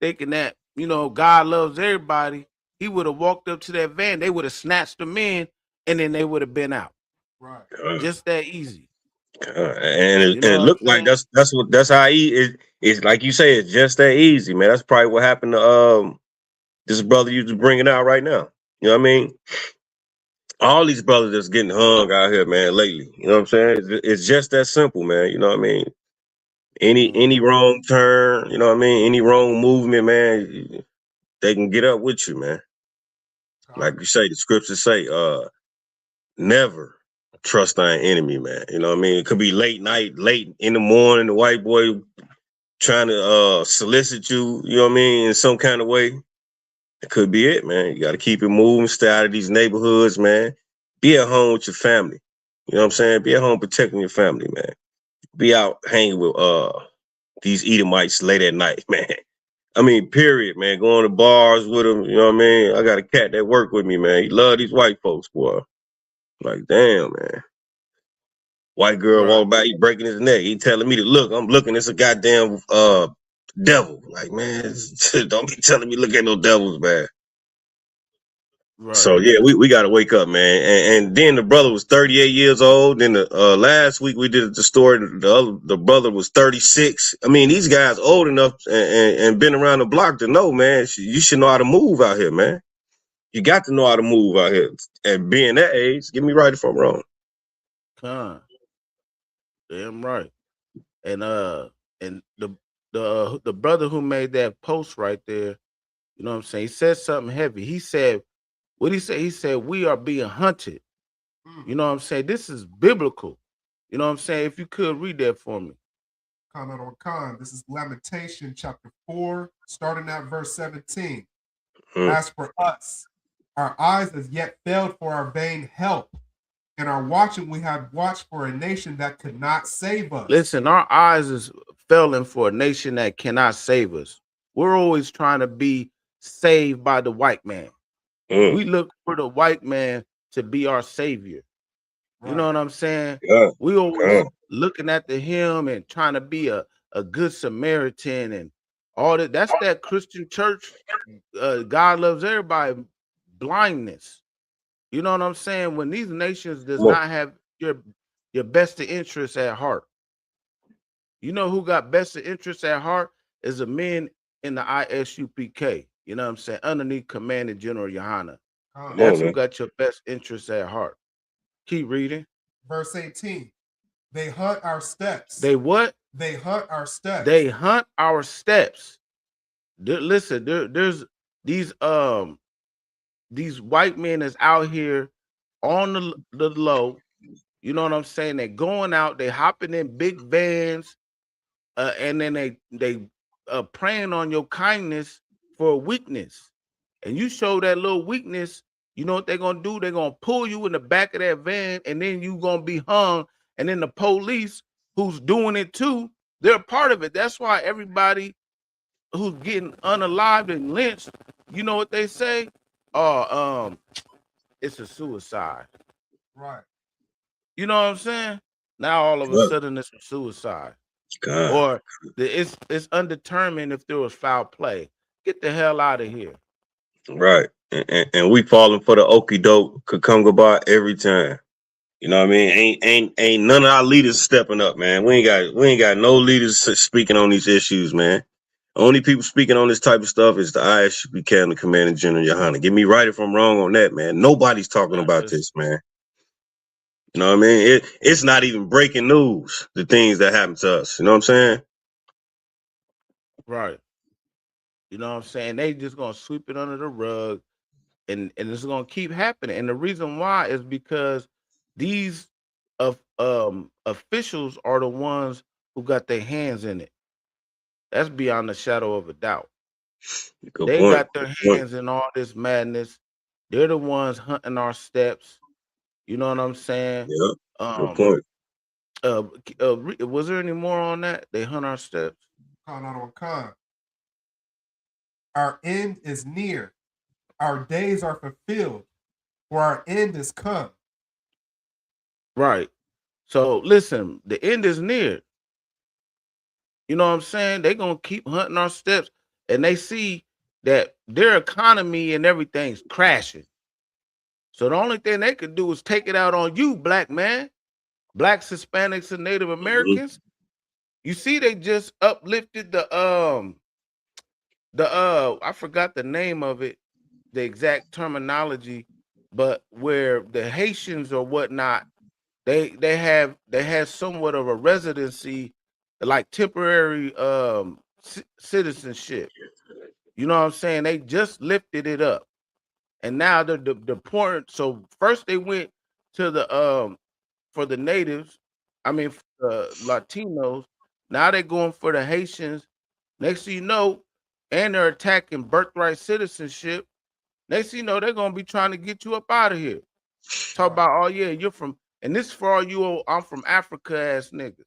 thinking that, you know, God loves everybody, he would have walked up to that van, they would have snatched them in, and then they would have been out. Right. Just that easy. And You know it what looked I'm like that's how it's like you say, it's just that easy, man. That's probably what happened to this brother you just bringing out right now. You know what I mean? All these brothers that's getting hung out here, man, lately. You know what I'm saying? It's just that simple, man. You know what I mean? Any wrong turn, you know what I mean? Any wrong movement, man, they can get up with you, man. Like you say, the scriptures say, never trust thine enemy, man. You know what I mean? It could be late night, late in the morning, the white boy trying to solicit you, you know what I mean, in some kind of way. It could be it, man. You got to keep it moving, stay out of these neighborhoods, man. Be at home with your family. You know what I'm saying? Be at home protecting your family, man. Be out hanging with these Edomites late at night, man. I mean, period, man. Going to bars with them, you know what I mean? I got a cat that work with me, man. He love these white folks, boy. Like, damn, man. White girl walk by, he breaking his neck. He telling me to look. I'm looking, it's a goddamn devil. Like, man, don't be telling me look at no devils, man. So yeah, we got to wake up, man. And then the brother was 38 years old. Then the last week we did the story. The brother was 36. I mean, these guys old enough and been around the block to know, man. You should know how to move out here, man. You got to know how to move out here. And being that age, get me right if I'm wrong. Damn right. And the brother who made that post right there, you know what I'm saying? He said something heavy. He said, what he said? He said, we are being hunted. You know what I'm saying? This is biblical. You know what I'm saying? If you could read that for me. Comment on Khan. This is Lamentation chapter 4, starting at verse 17. As for us, our eyes as yet failed for our vain help. And our watching, we have watched for a nation that could not save us. Listen, our eyes is failing for a nation that cannot save us. We're always trying to be saved by the white man. We look for the white man to be our savior. You know what I'm saying? We always looking at him and trying to be a good Samaritan and all that. That's that Christian church. God loves everybody. Blindness. You know what I'm saying? When these nations does not have your best interest at heart. You know who got best interest at heart is the men in the ISUPK. You know what I'm saying? Underneath Commanding General Yohana. That's who got your best interest at heart. Keep reading. Verse 18. They hunt our steps. They what? They hunt our steps. They hunt our steps. Listen, there's these white men that's out here on the low. You know what I'm saying? They're going out, they hopping in big vans, and then they preying on your kindness for a weakness. And you show that little weakness, you know what they're gonna do? They're gonna pull you in the back of that van, and then you gonna be hung. And then the police who's doing it too, they're a part of it. That's why everybody who's getting unalived and lynched, you know what they say? It's a suicide. Right. You know what I'm saying? Now all of a sudden it's a suicide. Or it's undetermined if there was foul play. Get the hell out of here. Right. And we falling for the okie doke Kakungaba every time. You know what I mean? Ain't none of our leaders stepping up, man. We ain't got no leaders speaking on these issues, man. Only people speaking on this type of stuff is the ISUPK and the Commanding General Yohana. Get me right if I'm wrong on that, man. Nobody's talking about this, man. You know what I mean? It's not even breaking news, the things that happen to us. You know what I'm saying? Right. You know what I'm saying? They just gonna sweep it under the rug, and it's gonna keep happening. And the reason why is because these officials are the ones who got their hands in it. That's beyond a shadow of a doubt. Good They point. got their Good point. hands in all this madness. They're the ones hunting our steps. You know what I'm saying? Yeah. Good Um, point. was there any more on that? They hunt our steps. Khan. Our end is near. Our days are fulfilled, for our end is come. Right. So listen, the end is near. You know what I'm saying? They're gonna keep hunting our steps, and they see that their economy and everything's crashing. So the only thing they could do is take it out on you, black man, blacks, Hispanics, and Native Americans. You see, they just uplifted the I forgot the name of it, the exact terminology, but where the Haitians or whatnot, they had somewhat of a residency, like temporary citizenship. You know what I'm saying? They just lifted it up, and now they're deporting. So first they went to the for the natives, I mean for the Latinos. Now they're going for the Haitians. Next thing you know, and they're attacking birthright citizenship. Next thing you know, they're gonna be trying to get you up out of here. Talk about, oh yeah, you're from, and this for all you old, I'm from Africa ass niggas.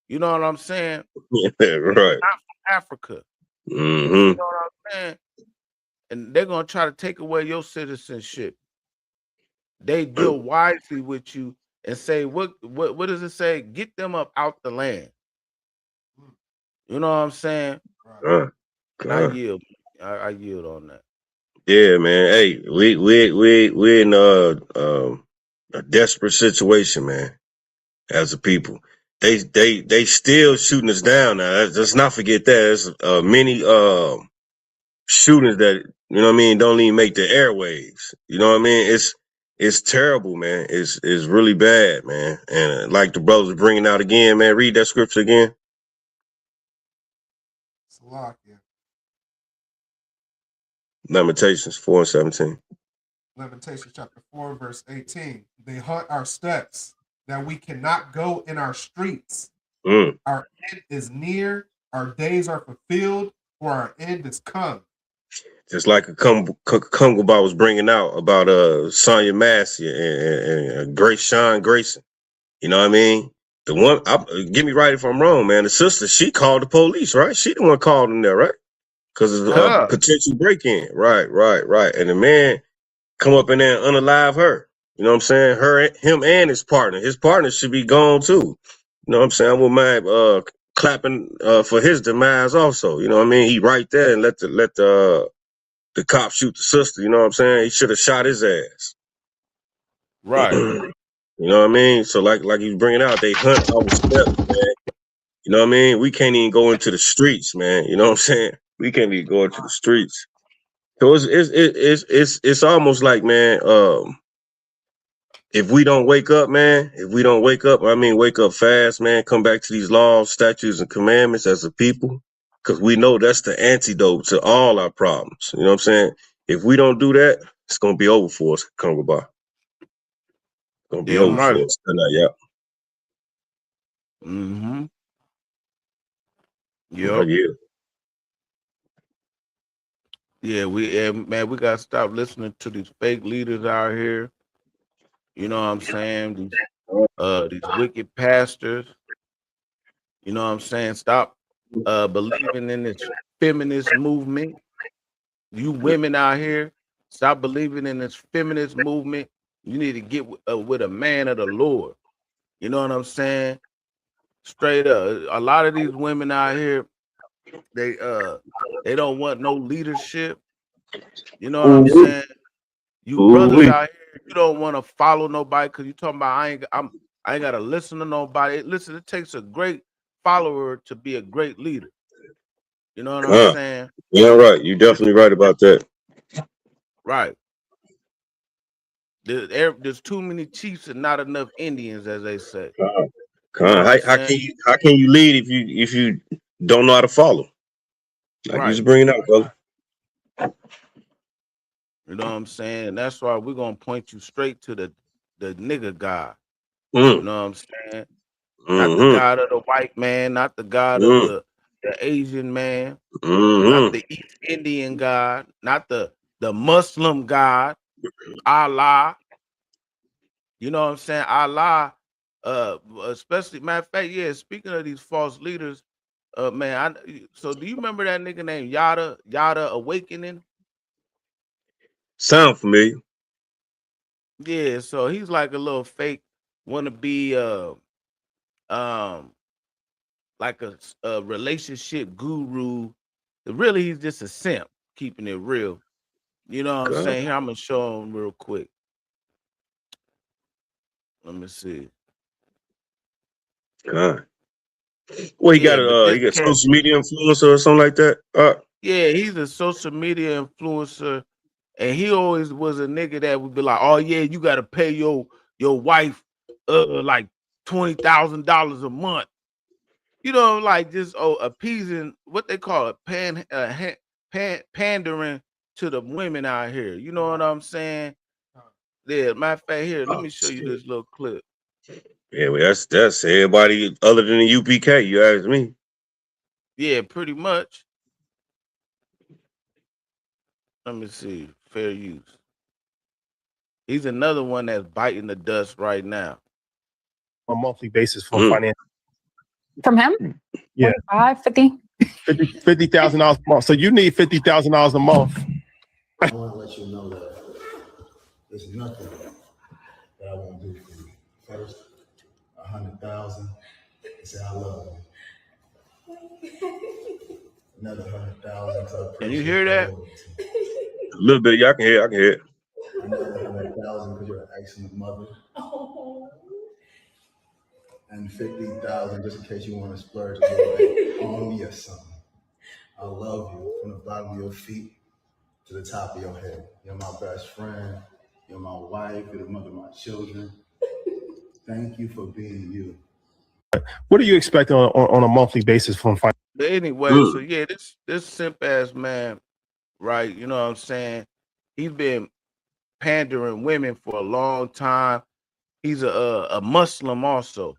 You know what I'm saying? Yeah, right. Not from Africa. Mm-hmm. You know what I'm saying? And they're gonna try to take away your citizenship. They deal wisely with you and say, what does it say? Get them up out the land. You know what I'm saying? And I yield. I yield on that. Yeah, man. Hey, we in a desperate situation, man. As a people, they still shooting us down now. Let's not forget that. There's many shootings that, you know what I mean, don't even make the airwaves. You know what I mean? It's terrible, man. It's really bad, man. And like the brothers are bringing out again, man. Read that scripture again. Salakia. Lamentations 4:17. Lamentations chapter 4, verse 18. They hunt our steps, that we cannot go in our streets. Our end is near, our days are fulfilled, for our end is come. Just like a Kungaba was bringing out about Sonya Massey and Grace Sean Grayson. You know what I mean? The one, get me right if I'm wrong, man. The sister, she called the police, right? She the one called them there, right? Because of a potential break-in. Right. And the man come up in there and unalive her. You know what I'm saying? Him and his partner. His partner should be gone too. You know what I'm saying? I wouldn't mind clapping for his demise also. You know what I mean? He right there and let the cop shoot the sister. You know what I'm saying? He should have shot his ass. Right. You know what I mean? So like he's bringing out, they hunt our steps, man. You know what I mean? We can't even go into the streets, man. You know what I'm saying? We can't even go into the streets. So it's almost like, man, if we don't wake up, man, wake up fast, man, come back to these laws, statutes, and commandments as a people, because we know that's the antidote to all our problems. You know what I'm saying? If we don't do that, it's gonna be over for us, Kungaba. It's gonna be over for us tonight, yeah. Mm-hmm. Yep. Yeah, we gotta stop listening to these fake leaders out here. You know what I'm saying? These wicked pastors. You know what I'm saying? Stop believing in this feminist movement. You women out here, stop believing in this feminist movement. You need to get with a man of the Lord. You know what I'm saying? Straight up. A lot of these women out here, they don't want no leadership. You know what I'm saying? You brothers out here, you don't want to follow nobody because you talking about I ain't gotta listen to nobody. Listen, it takes a great follower to be a great leader. You know what I'm saying? Yeah, right. You're definitely right about that. Right. There's too many chiefs and not enough Indians, as they say. How can you lead if you don't know how to follow? Like you just bringing out, brother. You know what I'm saying? And that's why we're gonna point you straight to the nigga God. Mm. You know what I'm saying? Mm-hmm. Not the God of the white man, not the God of the Asian man, not the East Indian God, not the Muslim God, Allah. You know what I'm saying? Allah, especially matter of fact, yeah. Speaking of these false leaders, man. So do you remember that nigga named Yada Awakening? Sound familiar? Yeah. So he's like a little fake wannabe, like a relationship guru. Really, he's just a simp, keeping it real. You know what I'm God. saying? Here, I'm gonna show him real quick. Let me see. God. Well, he Yeah, got but he this got cat, social media influencer or something like that. yeah, he's a social media influencer, and he always was a nigga that would be like, "Oh yeah, you gotta pay your wife like $20,000 a month." You know, like just appeasing what they call it, pandering to the women out here. You know what I'm saying? Yeah, matter of fact, here, let me show you this little clip. Yeah, well, that's everybody other than the UPK. You ask me. Yeah, pretty much. Let me see. Fair use. He's another one that's biting the dust right now. On a monthly basis for financial. From him? Yeah. 50? $50,000 a month. So you need $50,000 a month. I want to let you know that there's nothing that I won't do for you. First, 100,000, and say I love you. Another 100,000 to appreciate. Can you hear that? A little bit. Yeah, I can hear. I can hear. Another 100,000 because you're an excellent mother. And 50,000 just in case you want to splurge a little bit on me or something. I love you from the bottom of your feet to the top of your head. You're my best friend. You're my wife. You're the mother of my children. Thank you for being you. What are you expecting on a monthly basis from financial? But anyway, so yeah, this simp ass man, right? You know what I'm saying? He's been pandering women for a long time. He's a Muslim also.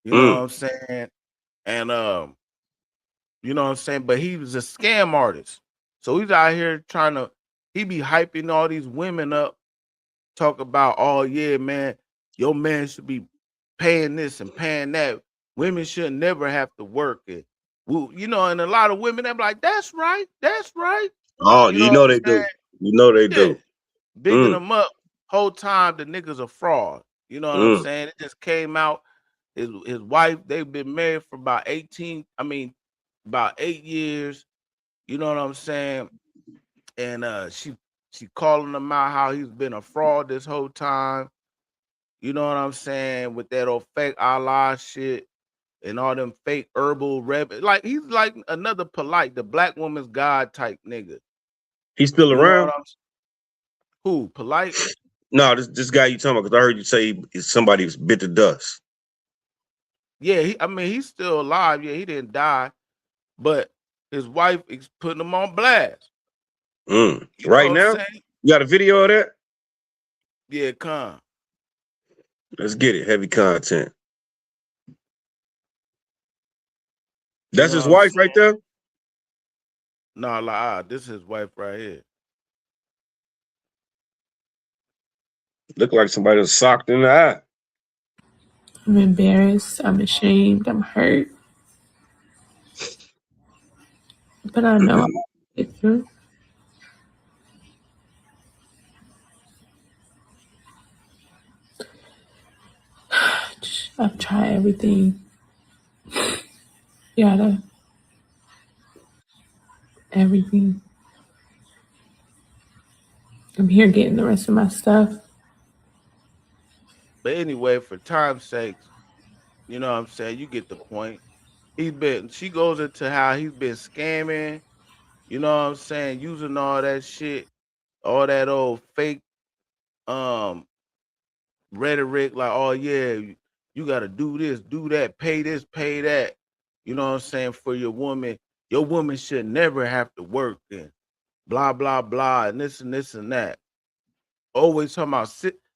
You know what I'm saying? And you know what I'm saying? But he was a scam artist. So he's out here he be hyping all these women up, talk about, oh yeah, man, your man should be paying this and paying that. Women should never have to work it. Well, you know, and a lot of women, they're like, that's right, that's right. Oh, You you know know what they I'm do. saying? You know they Yeah. do. Bigging them up. Whole time the nigga's a fraud. You know what I'm saying? It just came out. His wife, they've been married for about 8 years. You know what I'm saying? And she calling him out how he's been a fraud this whole time. You know what I'm saying? With that old fake Allah shit and all them fake herbal like he's like another polite, the black woman's god type nigga. He's still You know around? what I'm Who? Polite? No, this guy you talking about, because I heard you say somebody was bit the dust. Yeah, he's still alive. Yeah, he didn't die, but his wife is putting him on blast. You Right know what now? I'm saying? You got a video of that? Yeah, come. Let's get it. Heavy content. That's know his what I'm wife right there? No, this is his wife right here. Look like somebody was socked in the eye. I'm embarrassed. I'm ashamed. I'm hurt. But I know I'll get through. I've tried everything. Everything. I'm here getting the rest of my stuff. But anyway, for time's sakes, you know what I'm saying? You get the point. She goes into how he's been scamming, you know what I'm saying, using all that shit, all that old fake rhetoric, like, oh yeah, you gotta do this, do that, pay this, pay that. You know what I'm saying, for your woman. Your woman should never have to work and blah, blah, blah, and this and this and that. Always talking about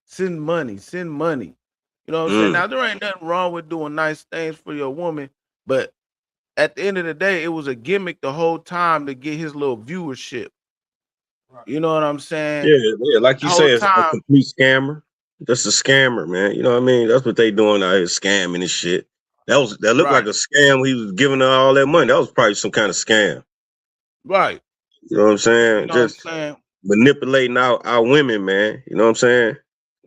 send money, send money. You know what I'm saying? Now there ain't nothing wrong with doing nice things for your woman, but at the end of the day, it was a gimmick the whole time to get his little viewership. You know what I'm saying? Yeah, like you The say, whole it's a time, complete scammer. That's a scammer, man. You know what I mean? That's what they doing out here, scamming and shit. That looked like right, a scam. He was giving her all that money. That was probably some kind of scam. right. You know what I'm You saying? know what I'm Just saying? manipulating our women, man. You know what I'm saying?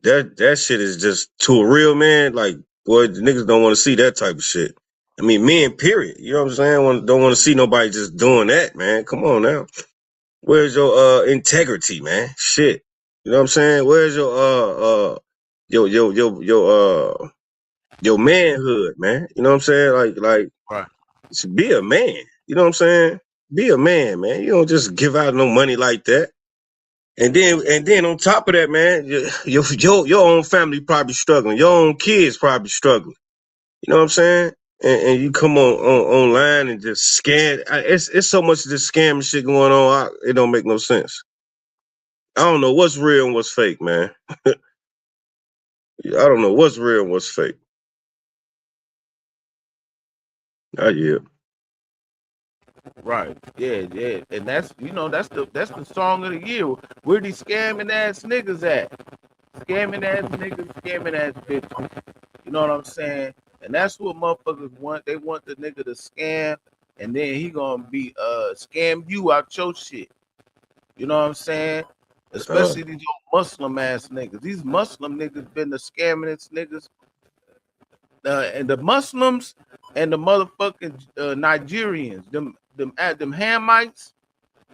That shit is just to a real man. Like, boy, the niggas don't want to see that type of shit. I mean, men, period. You know what I'm saying? Don't want to see nobody just doing that, man. Come on now. Where's your integrity, man? Shit. You know what I'm saying? Where's your manhood, man? You know what I'm saying? Like Right. be a man. You know what I'm saying? Be a man, man. You don't just give out no money like that. And then on top of that, man, your own family probably struggling. Your own kids probably struggling. You know what I'm saying? And you come on online and just scam. It's so much of this scamming shit going on. It don't make no sense. I don't know what's real and what's fake, man. I don't know what's real and what's fake. Yeah. Right. Yeah, yeah. And that's that's the song of the year. Where these scamming ass niggas at? Scamming ass niggas, scamming ass bitches. You know what I'm saying? And that's what motherfuckers want. They want the nigga to scam, and then he gonna be scam you out your shit. You know what I'm saying? Especially these old Muslim ass niggas. These Muslim niggas been the scammingest niggas. And the Muslims and the motherfucking Nigerians, them Hamites,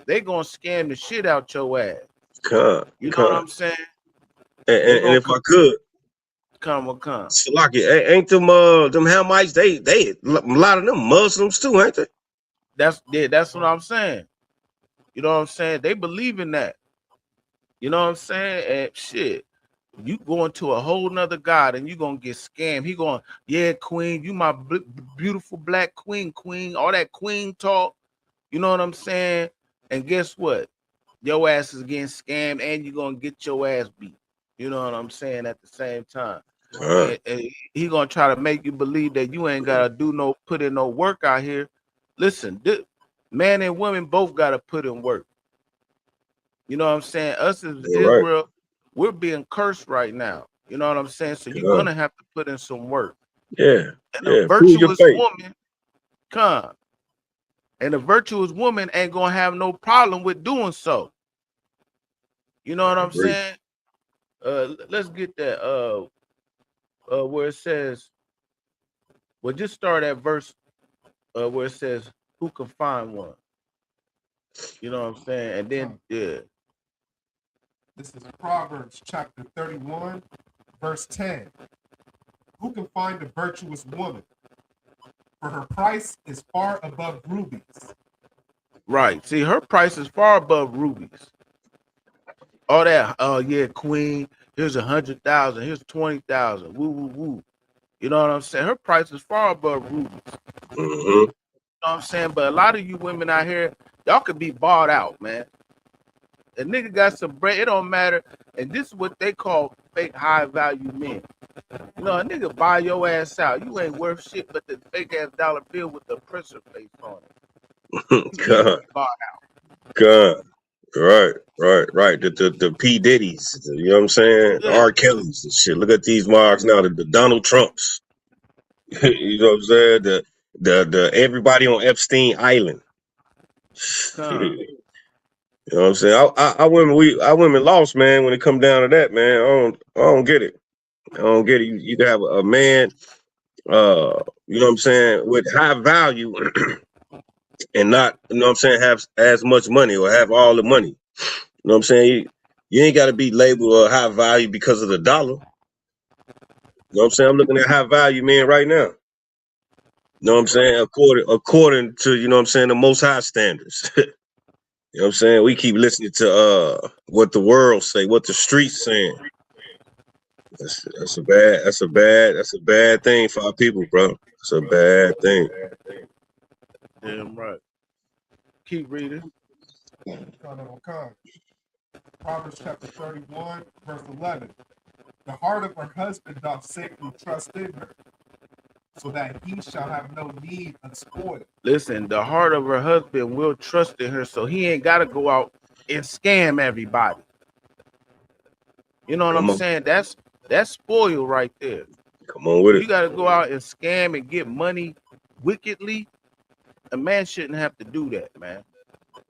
they gonna scam the shit out your ass. You know what I'm saying? And if I could, come. Salaki, ain't them Hamites? They a lot of them Muslims too, ain't they? That's what I'm saying. You know what I'm saying? They believe in that. You know what I'm saying? And shit, you going to a whole nother God and you gonna get scammed. He going, yeah, queen, you my beautiful black queen, all that queen talk. You know what I'm saying? And guess what? Your ass is getting scammed and you're gonna get your ass beat. You know what I'm saying? At the same time. And he gonna try to make you believe that you ain't gotta put in no work out here. Listen, man and women both gotta put in work. You know what I'm saying? Us as Israel, we're being cursed right now. You know what I'm saying? So you're gonna have to put in some work. Yeah. And a virtuous woman, and a virtuous woman ain't gonna have no problem with doing so. You know what I'm saying? Let's get that where it says, well, just start at verse where it says, who can find one? You know what I'm saying? And then This is Proverbs chapter 31, verse 10. Who can find a virtuous woman? For her price is far above rubies. Right. See, her price is far above rubies. All that, yeah, queen, here's 100,000, here's 20,000. Woo, woo, woo. You know what I'm saying? Her price is far above rubies. You know what I'm saying? But a lot of you women out here, y'all could be bought out, man. A nigga got some bread, it don't matter. And this is what they call fake high value men. You know, a nigga buy your ass out. You ain't worth shit but the fake ass dollar bill with the oppressor face on it. God. Right. The P. Diddy's, you know what I'm saying? The R. Kelly's and shit. Look at these marks now, the Donald Trumps. You know what I'm saying? The everybody on Epstein Island. You know what I'm saying? Our women lost, man, when it come down to that, man. I don't get it. I don't get it. You can have a man, you know what I'm saying, with high value and not, you know what I'm saying, have as much money or have all the money. You know what I'm saying? You ain't got to be labeled a high value because of the dollar. You know what I'm saying? I'm looking at high value men right now. You know what I'm saying? According to, you know what I'm saying, the most high standards. You know what I'm saying? We keep listening to what the world say, what the streets saying. That's a bad thing for our people, bro. It's a bad thing. Damn right. Keep reading. Proverbs chapter 31, verse 11. The heart of her husband doth safely trust in her, so that he shall have no need of spoil. Listen, the heart of her husband will trust in her, so he ain't got to go out and scam everybody. You know what I'm saying? That's spoil right there. Come on with You it. got to go out and scam and get money wickedly. A man shouldn't have to do that, man.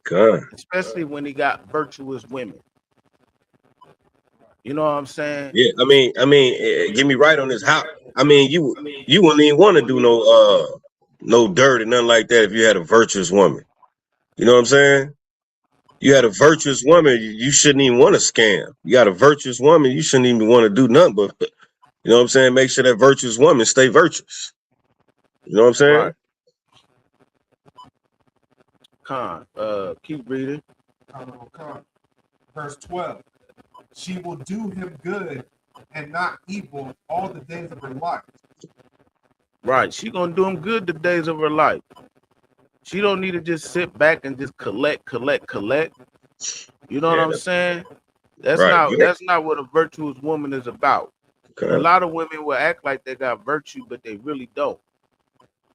God. Especially when he got virtuous women. You know what I'm saying? Yeah, I mean, get me right on this. How? I mean, you wouldn't even want to do no dirt and nothing like that if you had a virtuous woman. You know what I'm saying? You had a virtuous woman, you shouldn't even want to scam. You got a virtuous woman, you shouldn't even want to do nothing but, you know what I'm saying? Make sure that virtuous woman stay virtuous. You know what I'm saying? Right. Keep reading. Verse 12. She will do him good and not evil all the days of her life. Right. She gonna do him good the days of her life. She don't need to just sit back and just collect. You know what I'm saying? That's not what a virtuous woman is about. A lot of women will act like they got virtue, but they really don't.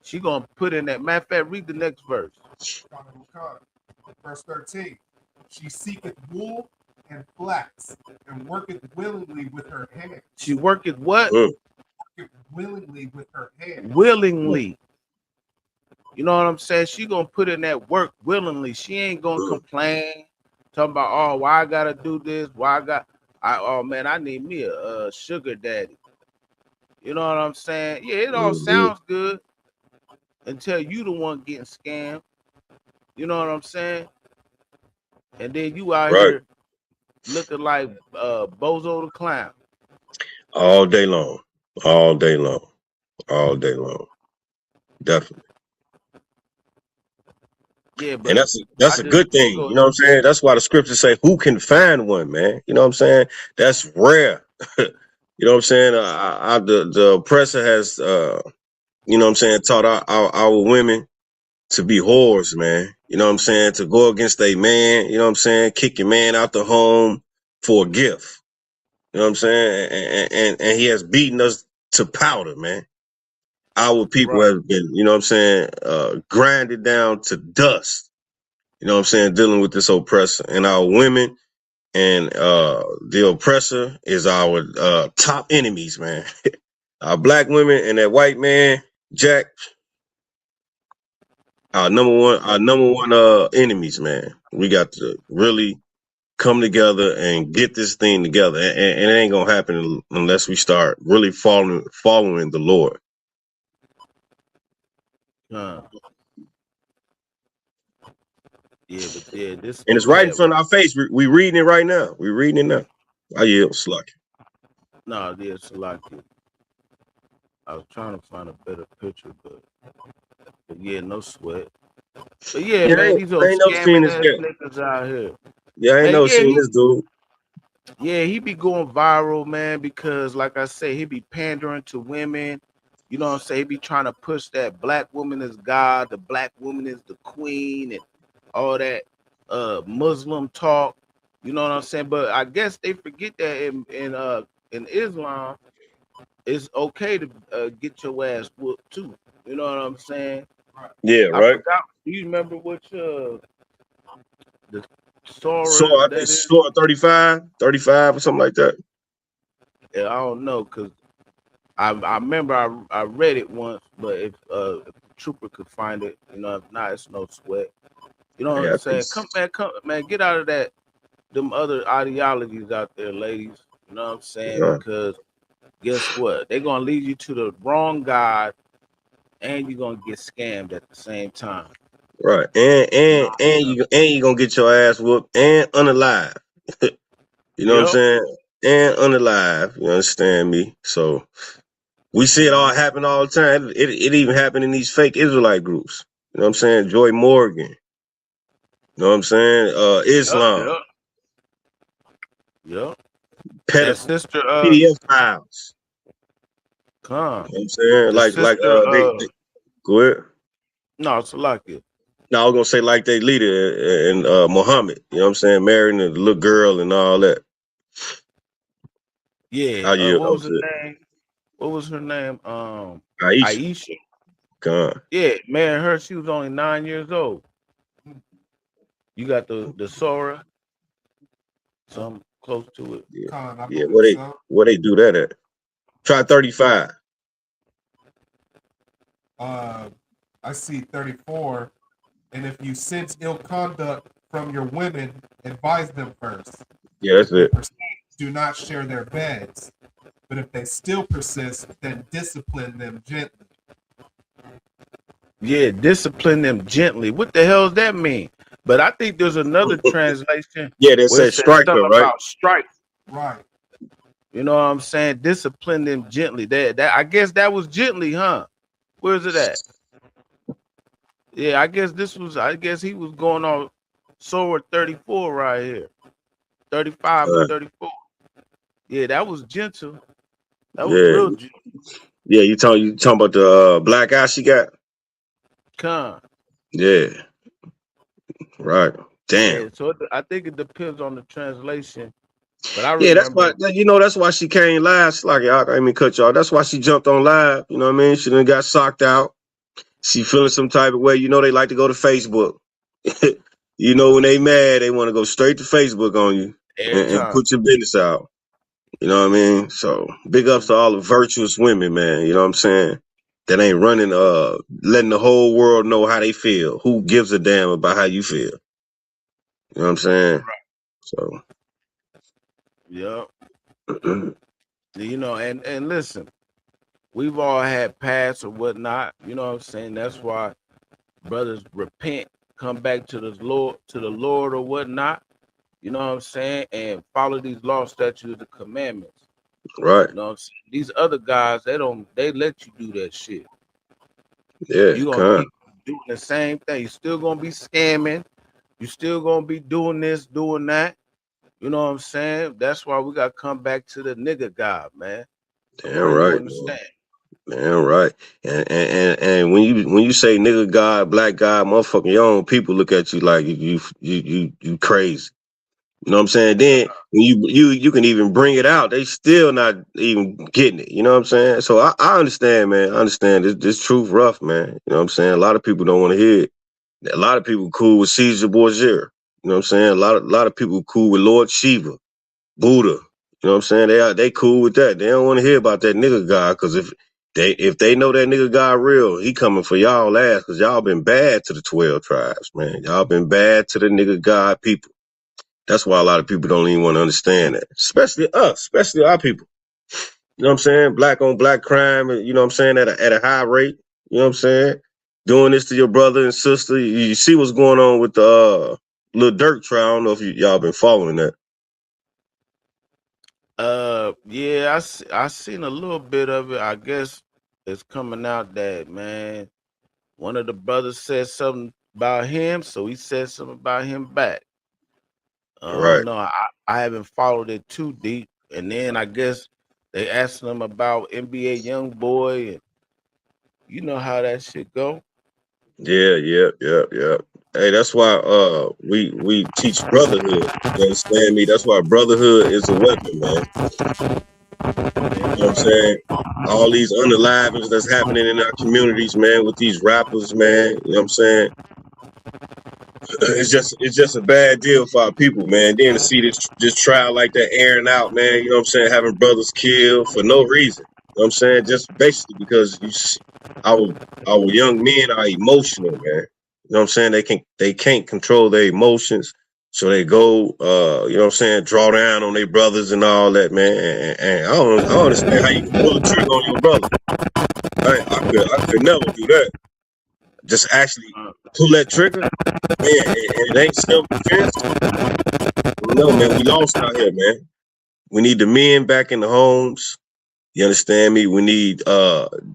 She gonna put in that. Matter of fact, read the next verse. Verse 13. She seeketh wool and flax, and worketh willingly with her hands. She worketh what? Worketh willingly with her hands. Willingly. You know what I'm saying? She gonna put in that work willingly. She ain't gonna complain, talking about, oh, why I gotta do this? Oh man, I need me a sugar daddy. You know what I'm saying? Yeah, it all sounds good until you the one getting scammed. You know what I'm saying? And then you out here looking like Bozo the Clown. All day long. All day long. All day long. Definitely. Yeah, but and that's a good thing. You know what I'm saying? That's why the scriptures say, who can find one, man? You know what I'm saying? That's rare. You know what I'm saying? The oppressor has, you know what I'm saying, taught our women to be whores, man. You know what I'm saying? To go against a man, you know what I'm saying? Kick your man out the home for a gift. You know what I'm saying? And he has beaten us to powder, man. Our people have been, you know what I'm saying, grinded down to dust. You know what I'm saying? Dealing with this oppressor. And our women and the oppressor is our top enemies, man. Our black women and that white man, Jack, our number one enemies, man. We got to really come together and get this thing together. And it ain't gonna happen unless we start really following the Lord. Yeah, but yeah, this And it's right in front of our face. We reading it right now. We reading it now. I yield, Slucky. No, yeah, Salaki. I was trying to find a better picture, but yeah, no sweat. But yeah, man, these old scamming ass niggas out here. Yeah, I ain't never seen this dude. Yeah, he be going viral, man, because like I say, he be pandering to women. You know what I'm saying? He be trying to push that black woman is God, the black woman is the queen, and all that Muslim talk. You know what I'm saying? But I guess they forget that in Islam, it's okay to get your ass whooped too. You know what I'm saying? Yeah, right. I forgot. Do you remember which the Surah? Surah 35 or something like that. Yeah, I don't know, cause I remember I read it once, but if the trooper could find it, you know, if not, it's no sweat. You know what I'm saying? Come man, get out of them other ideologies out there, ladies. You know what I'm saying? Yeah. Because guess what? They're gonna lead you to the wrong God, and you're gonna get scammed at the same time. Right. And you gonna get your ass whooped and unalive. You know what I'm saying? And unalive. You understand me? So we see it all happen all the time. It even happened in these fake Israelite groups. You know what I'm saying? Joy Morgan. You know what I'm saying? Islam. Yep. That sister PDF files. Come. You know what I'm saying? They go ahead. No, it's like it. No, I was gonna say like they leader and Muhammad. You know what I'm saying? Marrying the little girl and all that. I Yeah. yield. What That was was her it. name? What was her name? Aisha. Aisha. Gone. Yeah, man, her she was only 9 years old. You got the Sora, some close to it. Yeah. Con, I Yeah. believe so. Where they do that at? Try 35. I see 34. And if you sense ill conduct from your women, advise them first. Yeah, that's If they it. persist, do not share their beds. But if they still persist, then discipline them gently. Yeah, discipline them gently. What the hell does that mean? But I think there's another translation Yeah, they where it said says strike her, something right? about strike. Right. You know what I'm saying? Discipline them gently. That I guess that was gently, huh? Where's it at? Yeah, I guess he was going on Sword 34 right here. 35 and 34. Yeah, that was gentle. That was Yeah. real gentle. Yeah, you talking about the black eye she got? Con. Yeah. Right. Damn. Yeah, so I think it depends on the translation. But I Yeah, that's why remember that's why she came live. She's like, I didn't mean cut y'all. That's why she jumped on live. You know what I mean? She done got socked out. She feeling some type of way. You know they like to go to Facebook. You know when they mad, they want to go straight to Facebook on you every and time. put your business out. You know what I mean? So big ups to all the virtuous women, man. You know what I'm saying? That ain't running, letting the whole world know how they feel. Who gives a damn about how you feel? You know what I'm saying? So Yep. You know, and listen, we've all had past or whatnot. You know what I'm saying? That's why brothers repent, come back to the Lord or whatnot. You know what I'm saying? And follow these law, statutes, and commandments. right. You know what I'm saying? These other guys, they let you do that shit. Yeah, You're gonna keep doing the same thing. You're still gonna be scamming. You're still gonna be doing this, doing that. You know what I'm saying? That's why we gotta come back to the nigga God, man. Damn Pray you right, understand. man, right. And when you say nigga God, black God, motherfucker, your own people look at you like you crazy. You know what I'm saying? Then when you can even bring it out, they still not even getting it. You know what I'm saying? So I understand, man. I understand this truth rough, man. You know what I'm saying? A lot of people don't want to hear it. A lot of people cool with Caesar Borgia. You know what I'm saying? A lot of people cool with Lord Shiva, Buddha. You know what I'm saying? They cool with that. They don't want to hear about that nigga God, because if they know that nigga God real, he coming for y'all ass, because y'all been bad to the 12 tribes, man. Y'all been bad to the nigga God people. That's why a lot of people don't even want to understand that, especially us, especially our people. You know what I'm saying? Black on black crime, you know what I'm saying, at a high rate. You know what I'm saying? Doing this to your brother and sister. You see what's going on with the Lil Durk trial. I don't know if y'all been following that. Yeah, I seen a little bit of it. I guess it's coming out that, man, one of the brothers said something about him, so he said something about him back. Right. No, I haven't followed it too deep. And then I guess they asked him about NBA YoungBoy, and you know how that shit go. Yeah. Hey, that's why we teach brotherhood. You understand me? That's why brotherhood is a weapon, man. You know what I'm saying? All these unalivings that's happening in our communities, man, with these rappers, man. You know what I'm saying? It's just a bad deal for our people, man. Then to see this trial like that airing out, man, you know what I'm saying, having brothers killed for no reason. You know what I'm saying? Just basically because our young men are emotional, man. You know what I'm saying? They can't control their emotions. So they go you know what I'm saying, draw down on their brothers and all that, man. And I don't understand how you can pull a trigger on your brother. I could never do that. Just actually pull that trigger, man, it ain't self-defense. No, man, we lost out here, man. We need the men back in the homes. You understand me? We need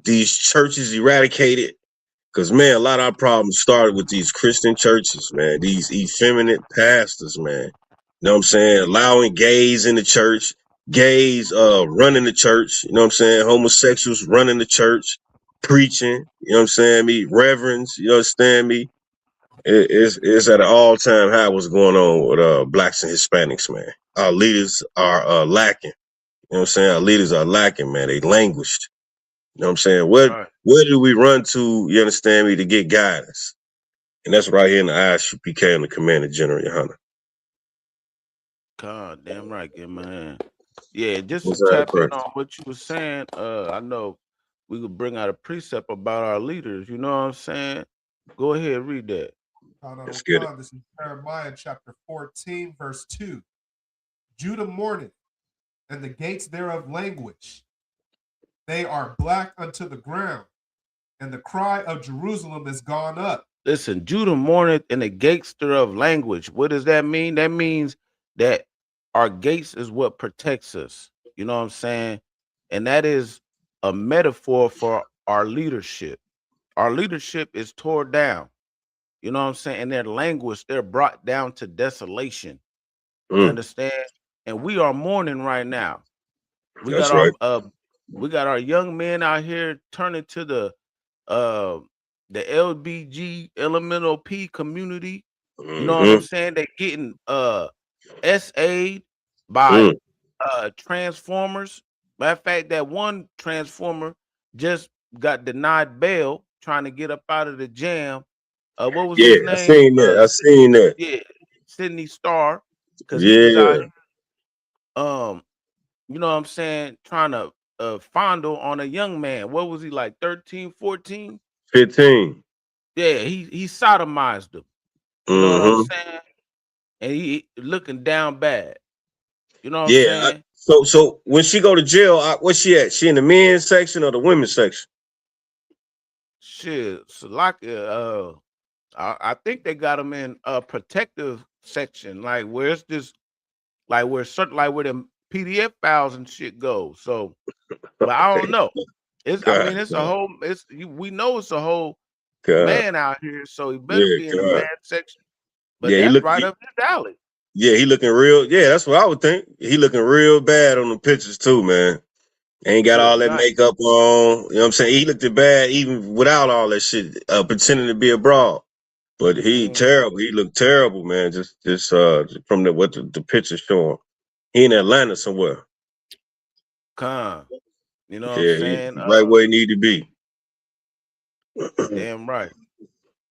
these churches eradicated. Because, man, a lot of our problems started with these Christian churches, man. These effeminate pastors, man. You know what I'm saying? Allowing gays in the church, gays running the church, you know what I'm saying? Homosexuals running the church, preaching, you know what I'm saying? Me, reverends, you understand me? It's at an all-time high what's going on with blacks and Hispanics, man. Our leaders are lacking. know what I'm saying? Our leaders are lacking, man. They languished. You know what I'm saying? Where do we run to, you understand me, to get guidance? And that's right here in the ISUPK and the Commander General, Your Honor. God damn right, get my hand. Yeah, just to What's that, tap in Chris? on what you were saying, I know we could bring out a precept about our leaders, you know what I'm saying? Go ahead, read that. Let's get it. This is Jeremiah chapter 14, verse 2. Judah mourneth, and the gates thereof languish. They are black unto the ground, and the cry of Jerusalem is gone up. Listen, Judah mourneth and the gates thereof language. What does that mean? That means that our gates is what protects us. You know what I'm saying? And that is a metaphor for our leadership. Our leadership is torn down. You know what I'm saying? And their language, they're brought down to desolation. You understand? And we are mourning right now. We That's got right. we got our young men out here turning to the LBG elemental P community. You know what I'm saying? They're getting SA'd by transformers. Matter of fact, that one transformer just got denied bail trying to get up out of the jam. What was his name? I seen that. I seen that. Yeah, Sydney Starr. Because he was out here, you know what I'm saying, trying to fondle on a young man. What was he, like 13, 14? 15. Yeah, he sodomized him. You know what I'm saying? And he looking down bad. You know what I'm saying? So when she go to jail, what's she at? She in the men's section or the women's section? Shit, Salakia, I think they got him in a protective section, like where it's just like where certain like where the PDF files and shit go. So, but I don't know. It's a whole. We know it's a whole man out here, so he better be in the man section. But that's right up his alley. Yeah, he looking real. Yeah, that's what I would think. He looking real bad on the pictures too, man. Ain't got all that makeup on. You know what I'm saying? He looked bad even without all that shit, pretending to be a broad. But he terrible. He looked terrible, man. Just from what the picture showing. He in Atlanta somewhere. You know what I'm saying? Right where he need to be. Damn right.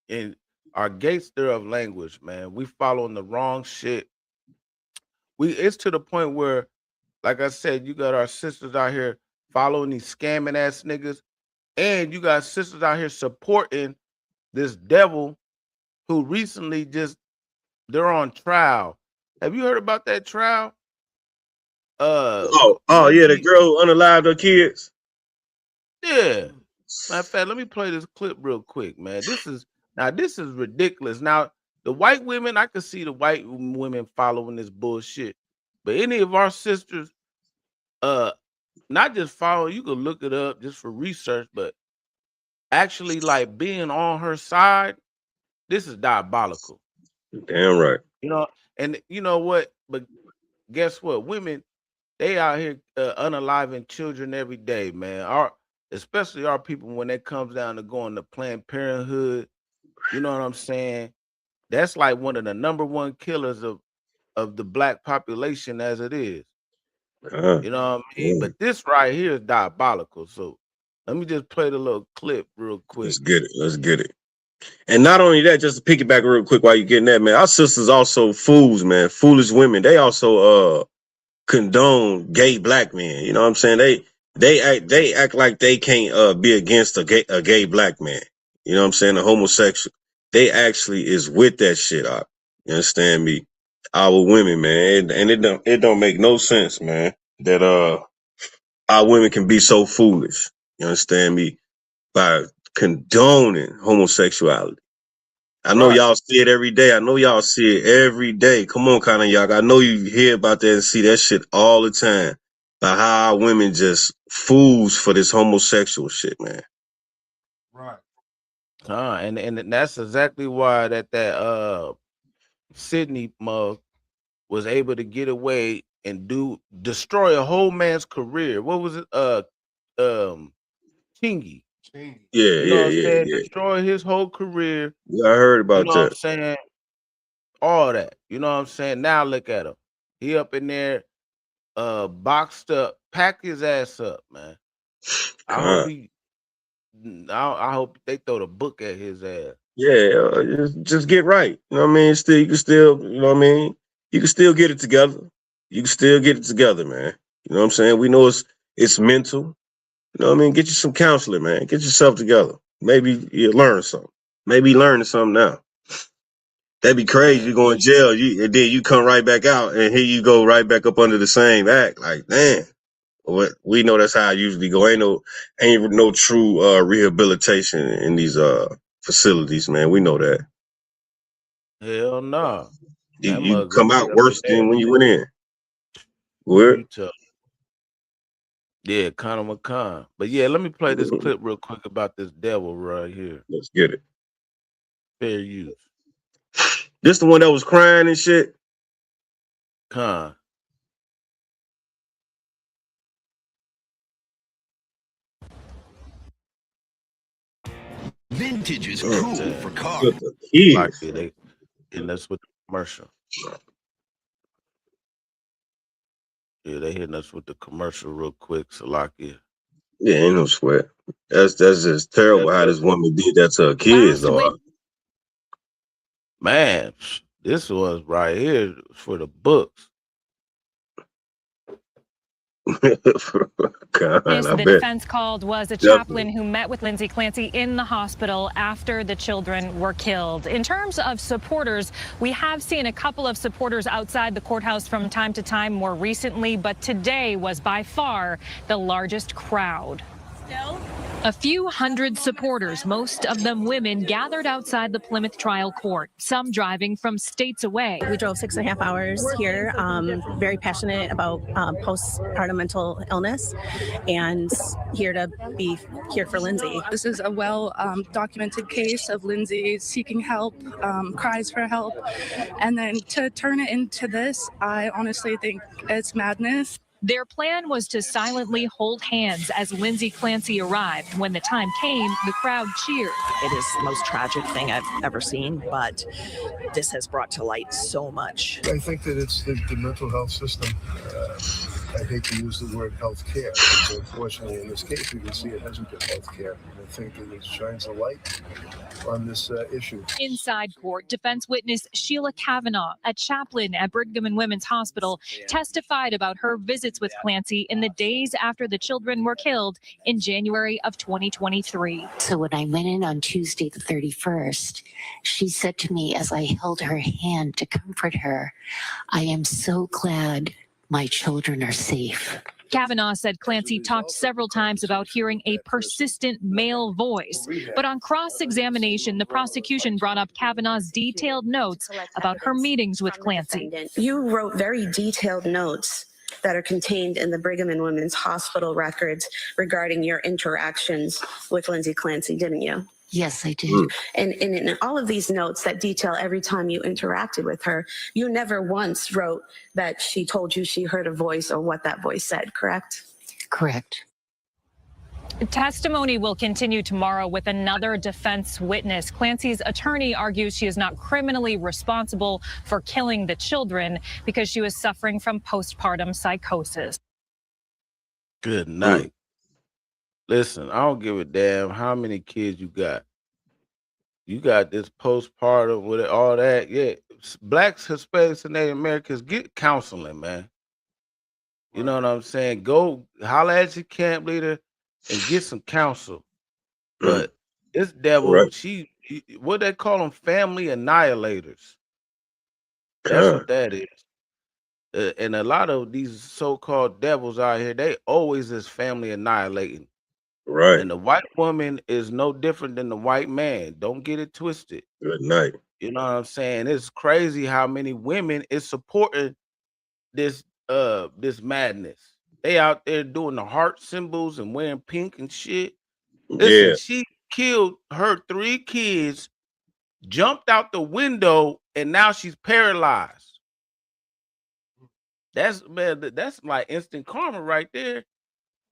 And our gates thereof language, man. We following the wrong shit. It's to the point where, like I said, you got our sisters out here following these scamming ass niggas, and you got sisters out here supporting this devil who recently they're on trial. Have you heard about that trial? Yeah, the girl who unalived her kids. Yeah. Matter of fact, let me play this clip real quick, man. This is ridiculous. Now, the white women, I can see the white women following this bullshit. But any of our sisters, not just follow, you can look it up just for research, but actually like being on her side, this is diabolical. Damn right. You know, and you know what? But guess what? Women, they out here unaliving children every day, man. Especially our people when it comes down to going to Planned Parenthood. You know what I'm saying? That's like one of the number one killers of the black population as it is. You know what I mean? But this right here is diabolical. So let me just play the little clip real quick. Let's get it. And not only that, just to piggyback real quick while you're getting that, man, our sisters also fools, man. Foolish women. They also condone gay black men. You know what I'm saying? They act like they can't be against a gay black man. You know what I'm saying? A homosexual. They actually is with that shit up. You understand me? Our women, man. And it don't make no sense, man, that our women can be so foolish. You understand me? By condoning homosexuality. I know y'all see it every day. Come on, Conor Young. I know you hear about that and see that shit all the time. About how our women just fools for this homosexual shit, man. Right. And that's exactly why that Sydney mug was able to get away and destroy a whole man's career. What was it? Chingy. Yeah. Destroy his whole career. Yeah, I heard about you know that. What I'm saying? All that. You know what I'm saying? Now look at him. He up in there, boxed up, pack his ass up, man. I hope God. he. I hope they throw the book at his ass. Yeah, just get right. You know what I mean? Still, you can still, you know what I mean? You can still get it together. You can still get it together, man. You know what I'm saying? We know it's mental. You know what I mean? Get you some counseling, man. Get yourself together. Maybe you learn something. Maybe you learning something now. That'd be crazy. You go in jail, and then you come right back out, and here you go right back up under the same act. Like, damn. What we know that's how I usually go. Ain't no true rehabilitation in these facilities, man. We know that. Hell no. You come out worse than when you went in. Where? Yeah, Connor McCon. But yeah, let me play this clip real quick about this devil right here. Let's get it. Fair use. This the one that was crying and shit? Con. Vintage is cool for cars. Like and that's with the commercial. Yeah, they hitting us with the commercial real quick, Salakia. Yeah, ain't no sweat. That's just terrible how this woman did that to her kids, though. Man, this was right here for the books. God, I The bet. defense called was a chaplain who met with Lindsay Clancy in the hospital after the children were killed. In terms of supporters, we have seen a couple of supporters outside the courthouse from time to time more recently, but today was by far the largest crowd. A few hundred supporters, most of them women, gathered outside the Plymouth trial court, some driving from states away. We drove 6.5 hours here, very passionate about postpartum mental illness, and here to be here for Lindsay. This is a well-documented case of Lindsay seeking help, cries for help, and then to turn it into this, I honestly think it's madness. Their plan was to silently hold hands as Lindsay Clancy arrived. When the time came, the crowd cheered. It is the most tragic thing I've ever seen, but this has brought to light so much. I think that it's the mental health system. I hate to use the word health care, but unfortunately in this case we can see it hasn't been health care. I think that it shines a light on this issue. Inside court, defense witness Sheila Kavanaugh, a chaplain at Brigham and Women's Hospital, testified about her visits with Clancy in the days after the children were killed in January of 2023. So when I went in on Tuesday the 31st, she said to me as I held her hand to comfort her, "I am so glad my children are safe." Kavanaugh said Clancy talked several times about hearing a persistent male voice. But on cross-examination, the prosecution brought up Kavanaugh's detailed notes about her meetings with Clancy. You wrote very detailed notes that are contained in the Brigham and Women's Hospital records regarding your interactions with Lindsay Clancy, didn't you? Yes, I did. And in all of these notes that detail every time you interacted with her, you never once wrote that she told you she heard a voice or what that voice said, correct? Correct. Testimony will continue tomorrow with another defense witness. Clancy's attorney argues she is not criminally responsible for killing the children because she was suffering from postpartum psychosis. Good night. Listen, I don't give a damn how many kids you got. You got this postpartum with all that. Yeah, blacks, Hispanics, and Native Americans, get counseling, man. You know what I'm saying? Go holler at your camp leader and get some counsel. But this devil, what they call them, family annihilators. That's what that is. And a lot of these so-called devils out here, they always is family annihilating. Right. And the white woman is no different than the white man. Don't get it twisted. Good night. You know what I'm saying? It's crazy how many women is supporting this madness. They out there doing the heart symbols and wearing pink and shit. Listen, she killed her 3 kids, jumped out the window, and now she's paralyzed. That's like instant karma right there.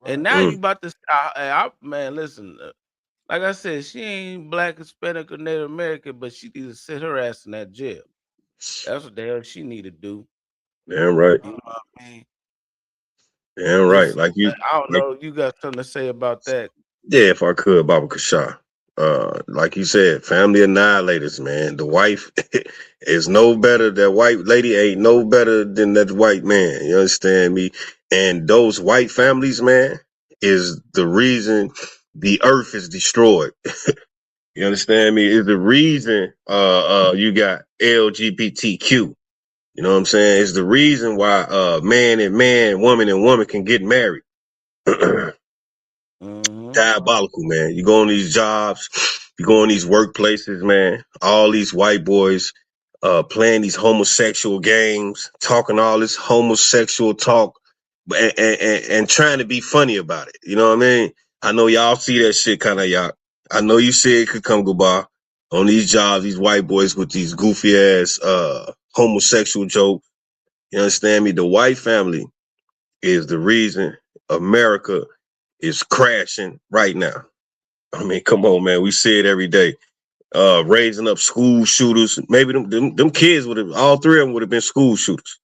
And now you about to, man, listen, like I said, she ain't black, Hispanic, or Native American, but she needs to sit her ass in that jail. That's what the hell she need to do. Damn right. You know what I mean? Damn right. Like you, I don't like, know. You got something to say about that? yeah, if I could, Baba Kasha. Like you said, family annihilators, man. The wife is no better. That white lady ain't no better than that white man. You understand me? And those white families, man, is the reason the earth is destroyed. You understand me? Is the reason you got LGBTQ. You know what I'm saying? It's the reason why man and man, woman and woman can get married. Diabolical, man. You go on these jobs, you go on these workplaces, man. All these white boys playing these homosexual games, talking all this homosexual talk, and trying to be funny about it. You know what I mean? I know y'all see that shit kind of y'all. I know you see it could come goodbye on these jobs, these white boys with these goofy ass homosexual jokes. You understand me? The white family is the reason America is crashing right now. I mean, come on, man. We see it every day. Raising up school shooters. Maybe them kids would have, all three of them would have been school shooters.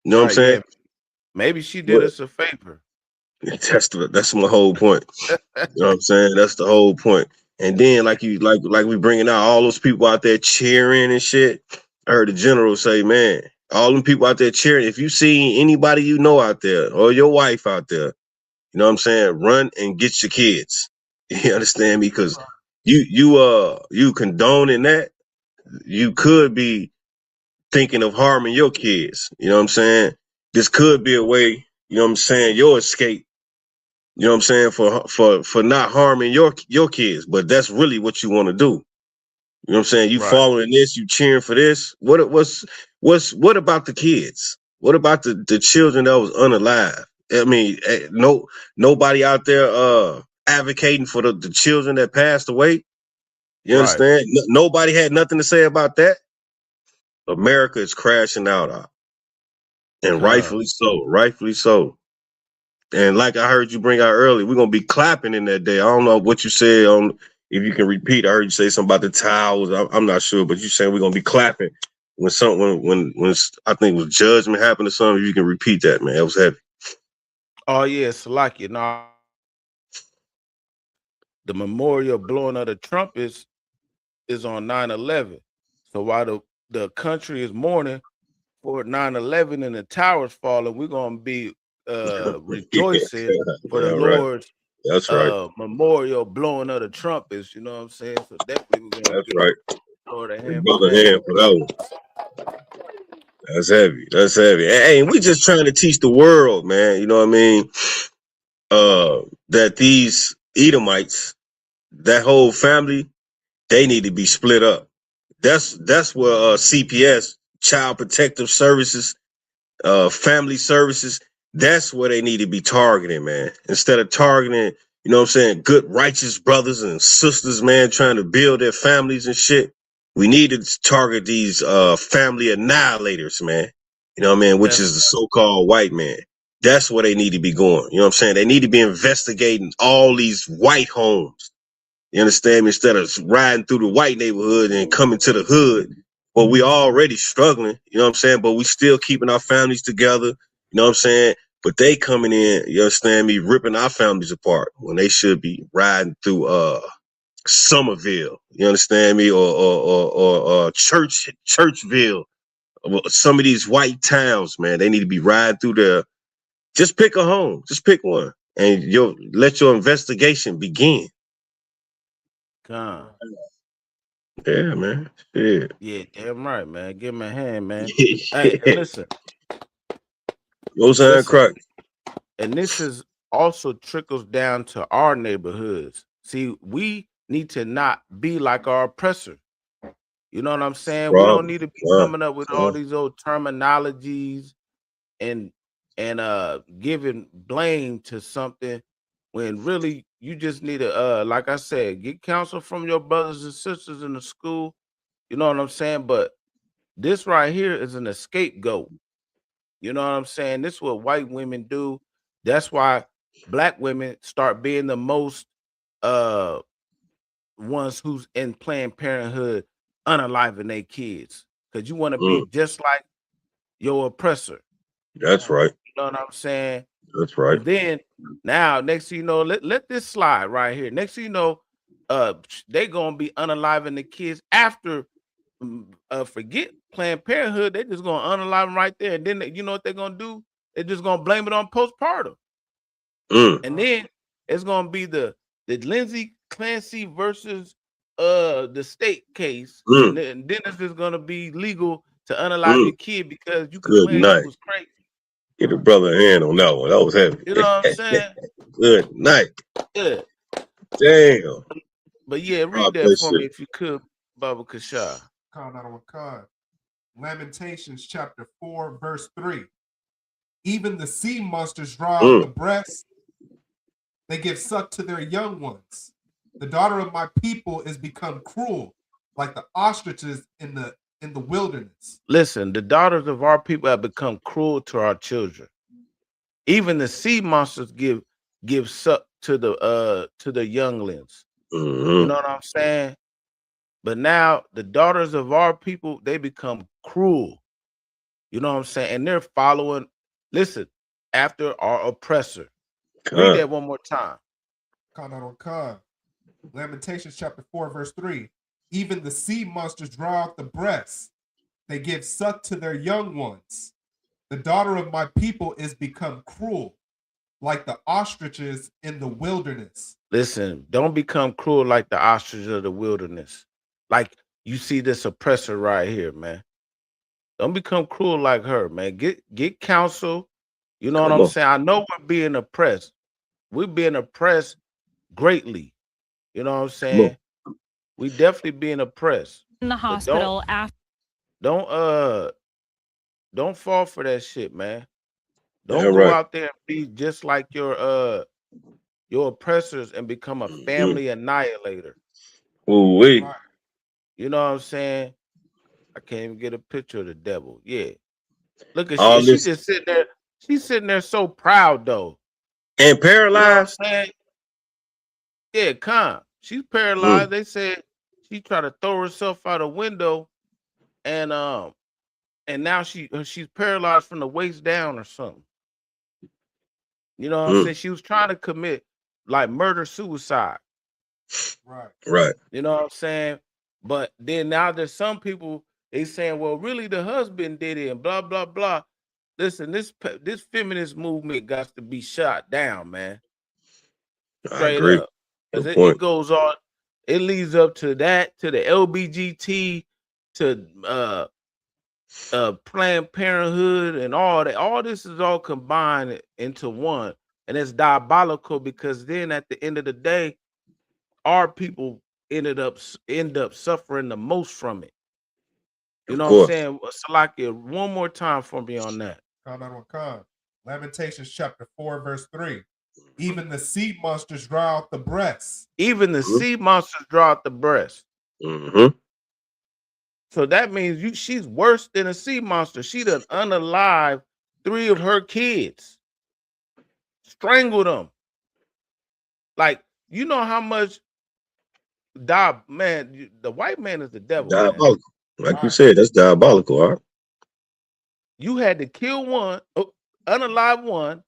You know what I'm saying? Yeah. Maybe she did us a favor. That's my whole point. You know what I'm saying? That's the whole point. And then like we bringing out all those people out there cheering and shit. I heard the general say, man, all them people out there cheering. If you see anybody you know out there or your wife out there, you know what I'm saying? Run and get your kids. You understand me? Because you condoning that, you could be thinking of harming your kids. You know what I'm saying? This could be a way, you know what I'm saying, your escape. You know what I'm saying, for not harming your kids, but that's really what you want to do. You know what I'm saying? You following this, you cheering for this. What about the kids? What about the children that was unalive? I mean, nobody out there advocating for the children that passed away. You understand? Nobody had nothing to say about that. America is crashing out, and rightfully so. Rightfully so. And like I heard you bring out earlier, we're gonna be clapping in that day. I don't know what you said on. If you can repeat, I heard you say something about the towels. I'm not sure, but you saying we're gonna be clapping when I think it was judgment happened or something. If you can repeat that, man, it was heavy. Oh yeah, Salaki. No, the memorial blowing of the trumpets is on 9/11. So while the country is mourning for 9/11 and the towers falling, we're gonna be rejoicing for the Lord's That's right. memorial blowing of the trumpets. You know what I'm saying? So definitely we're gonna That's right. Lord a hand Brother hand for that one. That's heavy. That's heavy. Hey, we just trying to teach the world, man. You know what I mean? That these Edomites, that whole family, they need to be split up. That's where CPS, Child Protective Services, family services, that's where they need to be targeting, man. Instead of targeting, you know what I'm saying, good righteous brothers and sisters, man, trying to build their families and shit. We need to target these family annihilators, man. You know what I mean? Which is the so-called white man. That's where they need to be going. You know what I'm saying? They need to be investigating all these white homes. You understand me? Instead of riding through the white neighborhood and coming to the hood. Well, we already struggling, you know what I'm saying? But we still keeping our families together, you know what I'm saying? But they coming in, you understand me, ripping our families apart when they should be riding through Somerville, you understand me, or Churchville, some of these white towns, man. They need to be riding through there. Just pick a home, just pick one, and let your investigation begin. God. Yeah, man. Yeah. Yeah, damn right, man. Give me a hand, man. Hey, and listen. Listen, and this is also trickles down to our neighborhoods. See, we need to not be like our oppressor. You know what I'm saying? We don't need to be coming up with all these old terminologies and giving blame to something when really you just need to like I said, get counsel from your brothers and sisters in the school. You know what I'm saying? But this right here is an scapegoat. You know what I'm saying? This is what white women do. That's why black women start being the most ones who's in Planned Parenthood unaliving their kids. Because you want to be just like your oppressor. That's right. know what I'm saying? That's right. But then now, next thing you know, let this slide right here. Next thing you know, they gonna be unaliving the kids after forget Planned Parenthood. They just gonna unalive them right there. And then you know what they're gonna do? They're just gonna blame it on postpartum. And then it's gonna be the Lindsey Clancy versus the state case. And then it's just gonna be legal to unalive your kid because you could Good claim night. you was crazy. Get a brother a hand on that one. That was heavy. You know what I'm saying? Good night. Yeah. Damn. But yeah, read God that bless for you. me if you could, Baba Kashah. Lamentations chapter 4, verse 3. Even the sea monsters draw out the breast. They give suck to their young ones. The daughter of my people is become cruel, like the ostriches in the wilderness. Listen, the daughters of our people have become cruel to our children. Even the sea monsters give suck to the younglings. You know what I'm saying? But now the daughters of our people, they become cruel. You know what I'm saying? And they're following, listen, after our oppressor. Read that one more time. Lamentations chapter 4, verse 3. Even the sea monsters draw out the breast. They give suck to their young ones. The daughter of my people is become cruel, like the ostriches in the wilderness. Listen, don't become cruel like the ostrich of the wilderness. Like you see this oppressor right here, man. Don't become cruel like her, man. Get counsel. You know what I'm saying? I know we're being oppressed. We're being oppressed greatly. You know what I'm saying? We definitely being oppressed. In the hospital after. Don't fall for that shit, man. Don't Yeah, go right. out there and be just like your oppressors and become a family annihilator. Ooh-wee. You know what I'm saying? I can't even get a picture of the devil. Yeah. Look at All she this- just sitting there. She's sitting there so proud though. And You know paralyzed. what I'm saying? Yeah, she's paralyzed. They said she tried to throw herself out a window, and now she's paralyzed from the waist down or something. You know what I'm saying? She was trying to commit like murder suicide. Right. You know what I'm saying? But then now there's some people they saying, well, really the husband did it and blah blah blah. Listen, this feminist movement got to be shot down, man. I Straight agree. up. Because Good it point. goes on, it leads up to that, to the LBGT, to Planned Parenthood and all that. All this is all combined into one. And it's diabolical because then at the end of the day, our people end up suffering the most from it. You know what I'm saying? Salakia, one more time for me on that. Lamentations chapter 4, verse 3. Even the sea monsters draw out the breast. Even the sea monsters draw out the breast. So that means she's worse than a sea monster. She done unalive 3 of her kids. Strangled them. Like, you know how much man, the white man is the devil. Diabolical. Man. Like you said, that's diabolical, all right? You had to kill one, unalive one,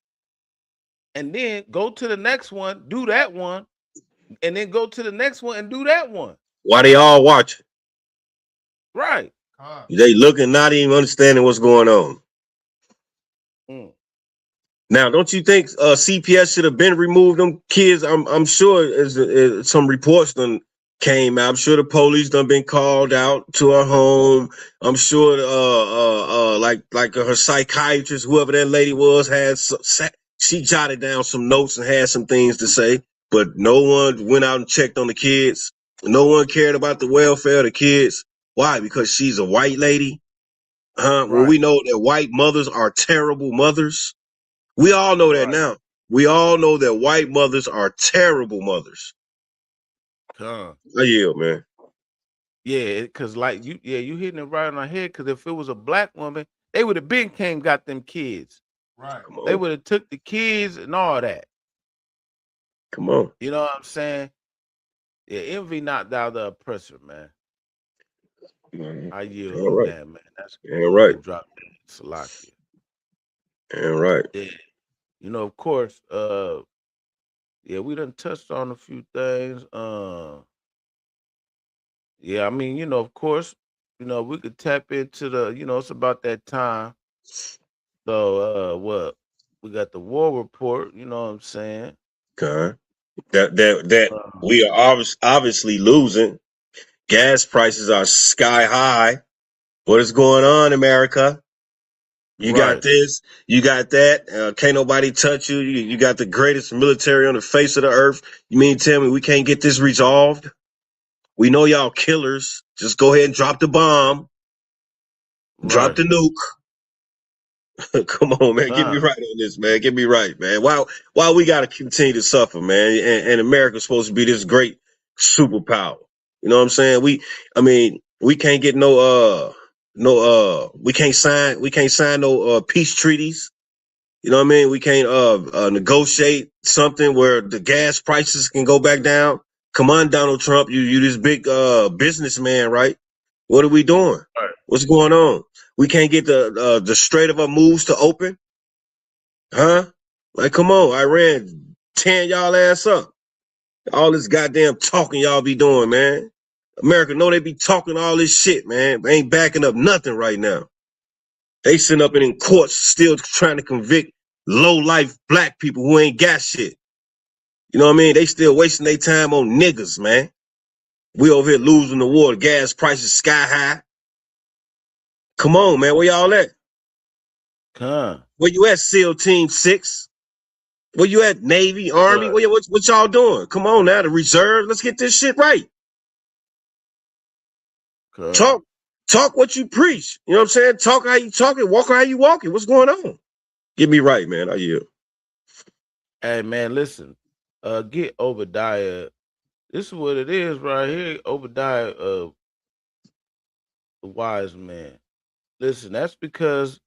and then go to the next one, do that one, and then go to the next one and do that one. Why they all watching? Right. They looking, not even understanding what's going on. Now, don't you think CPS should have been removed them kids? I'm sure as some reports done came out. I'm sure the police done been called out to her home. I'm sure like her psychiatrist, whoever that lady was, she jotted down some notes and had some things to say, but no one went out and checked on the kids. No one cared about the welfare of the kids. Why? Because she's a white lady? Well, we know that white mothers are terrible mothers. We all know that now. We all know that white mothers are terrible mothers. I yield, man. Yeah, because like you hitting it right on the head. Because if it was a black woman, they would have been got them kids. Right. They would have took the kids and all that. Come on. You know what I'm saying? Yeah, envy knocked out the oppressor, man. I yield All on right. that, man. That's All right. Drop Salakia. Yeah, right. Yeah. You know, of course, yeah, we done touched on a few things. Yeah, I mean, you know, of course, you know, we could tap into the, you know, it's about that time. So what? We got the war report, you know what I'm saying? Okay. That Uh, we are obviously losing. Gas prices are sky high. What is going on, America? You got right. this, you got that. Can't nobody touch you. You got the greatest military on the face of the earth. You mean tell me we can't get this resolved? We know y'all killers. Just go ahead and drop the bomb, drop Right. the nuke. Come on, man. Get me Nah. right on this, man. Get me right, man. Why we gotta continue to suffer, man? And America's supposed to be this great superpower. You know what I'm saying? We can't get we can't sign no peace treaties. You know what I mean? We can't negotiate something where the gas prices can go back down. Come on, Donald Trump, you this big businessman, right? What are we doing? Right. What's going on? We can't get the Strait of Hormuz to open, huh? Like, come on, Iran, tearing y'all ass up. All this goddamn talking y'all be doing, man. America know they be talking all this shit, man. They ain't backing up nothing right now. They sitting up in courts still trying to convict low-life black people who ain't got shit. You know what I mean? They still wasting their time on niggas, man. We over here losing the war. The gas prices sky high. Come on, man. Where y'all at? Where you at, SEAL Team 6? Where you at, Navy, Army? Right. What y'all doing? Come on now, the reserve. Let's get this shit right. Talk what you preach. You know what I'm saying? Talk how you talk it. Walk how you walk it. What's going on? Get me right, man. I yield. Hey man, listen. Get Obadiah. This is what it is right here. Obadiah, the wise man. Listen, that's because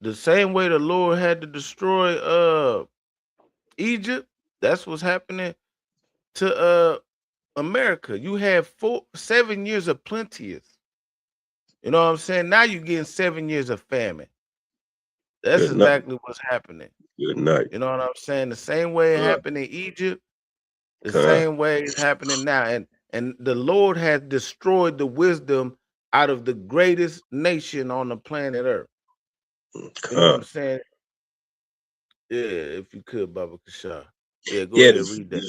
the same way the Lord had to destroy Egypt, that's what's happening to America. You had 7 years of plenteous. You know what I'm saying? Now you're getting 7 years of famine. That's Good night. exactly what's happening. Good night. You know what I'm saying? The same way it happened in Egypt, the Con. same way it's happening now. And the Lord has destroyed the wisdom out of the greatest nation on the planet Earth. You know what I'm saying? Yeah, if you could, Baba Kasha. Yeah, go ahead and read that.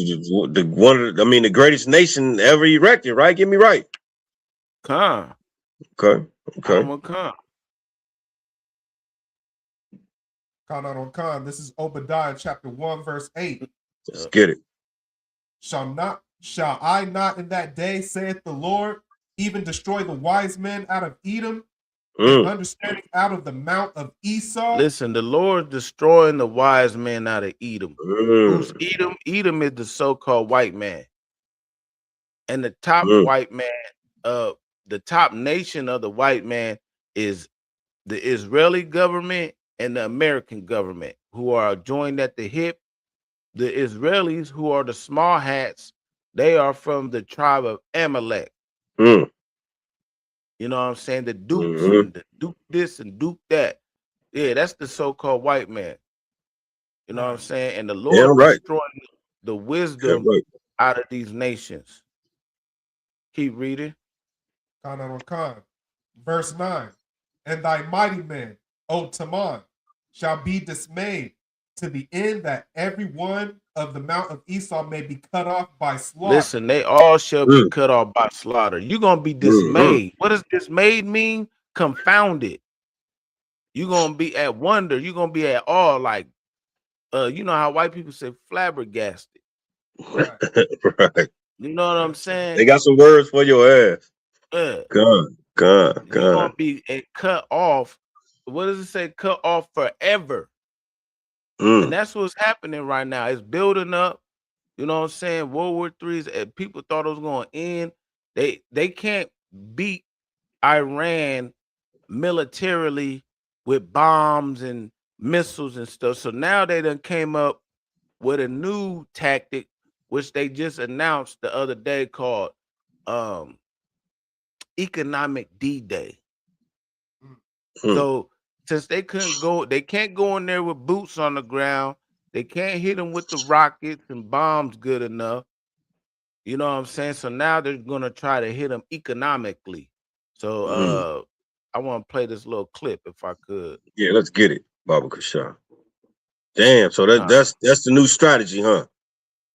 The greatest nation ever erected, right? Get me right. Khan. Okay. I'm a Khan. Khan on Khan. This is Obadiah chapter 1, verse 8. Let's get it. Shall I not in that day, saith the Lord, even destroy the wise men out of Edom, and understanding out of the mount of Esau? Listen, the Lord destroying the wise men out of Edom. Who's Edom? Edom is the so-called white man. And the top white man, the top nation of the white man is the Israeli government and the American government, who are joined at the hip. The Israelis, who are the small hats, they are from the tribe of Amalek. You know what I'm saying? The dupes and the dupe this and dupe that. Yeah, that's the so-called white man. You know what I'm saying? And the Lord destroying the wisdom out of these nations. Keep reading. Khan on Khan. Verse 9. And thy mighty men, O Taman, shall be dismayed, to the end that every one of the mount of Esau may be cut off by slaughter. Listen, they all shall be cut off by slaughter. You're going to be dismayed. What does dismayed mean? Confounded. You're going to be at wonder. You're going to be at awe, like, you know how white people say flabbergasted. Right. You know what I'm saying? They got some words for your ass. God. You're going to be cut off. What does it say? Cut off forever. And that's what's happening right now. It's building up. You know what I'm saying? World War III, people thought it was going to end. They can't beat Iran militarily with bombs and missiles and stuff. So now they done came up with a new tactic, which they just announced the other day, called Economic D-Day. So since they can't go in there with boots on the ground. They can't hit them with the rockets and bombs good enough. You know what I'm saying? So now they're gonna try to hit them economically. So I want to play this little clip if I could. Yeah, let's get it, Baba Kashaw. Damn, so that's the new strategy, huh?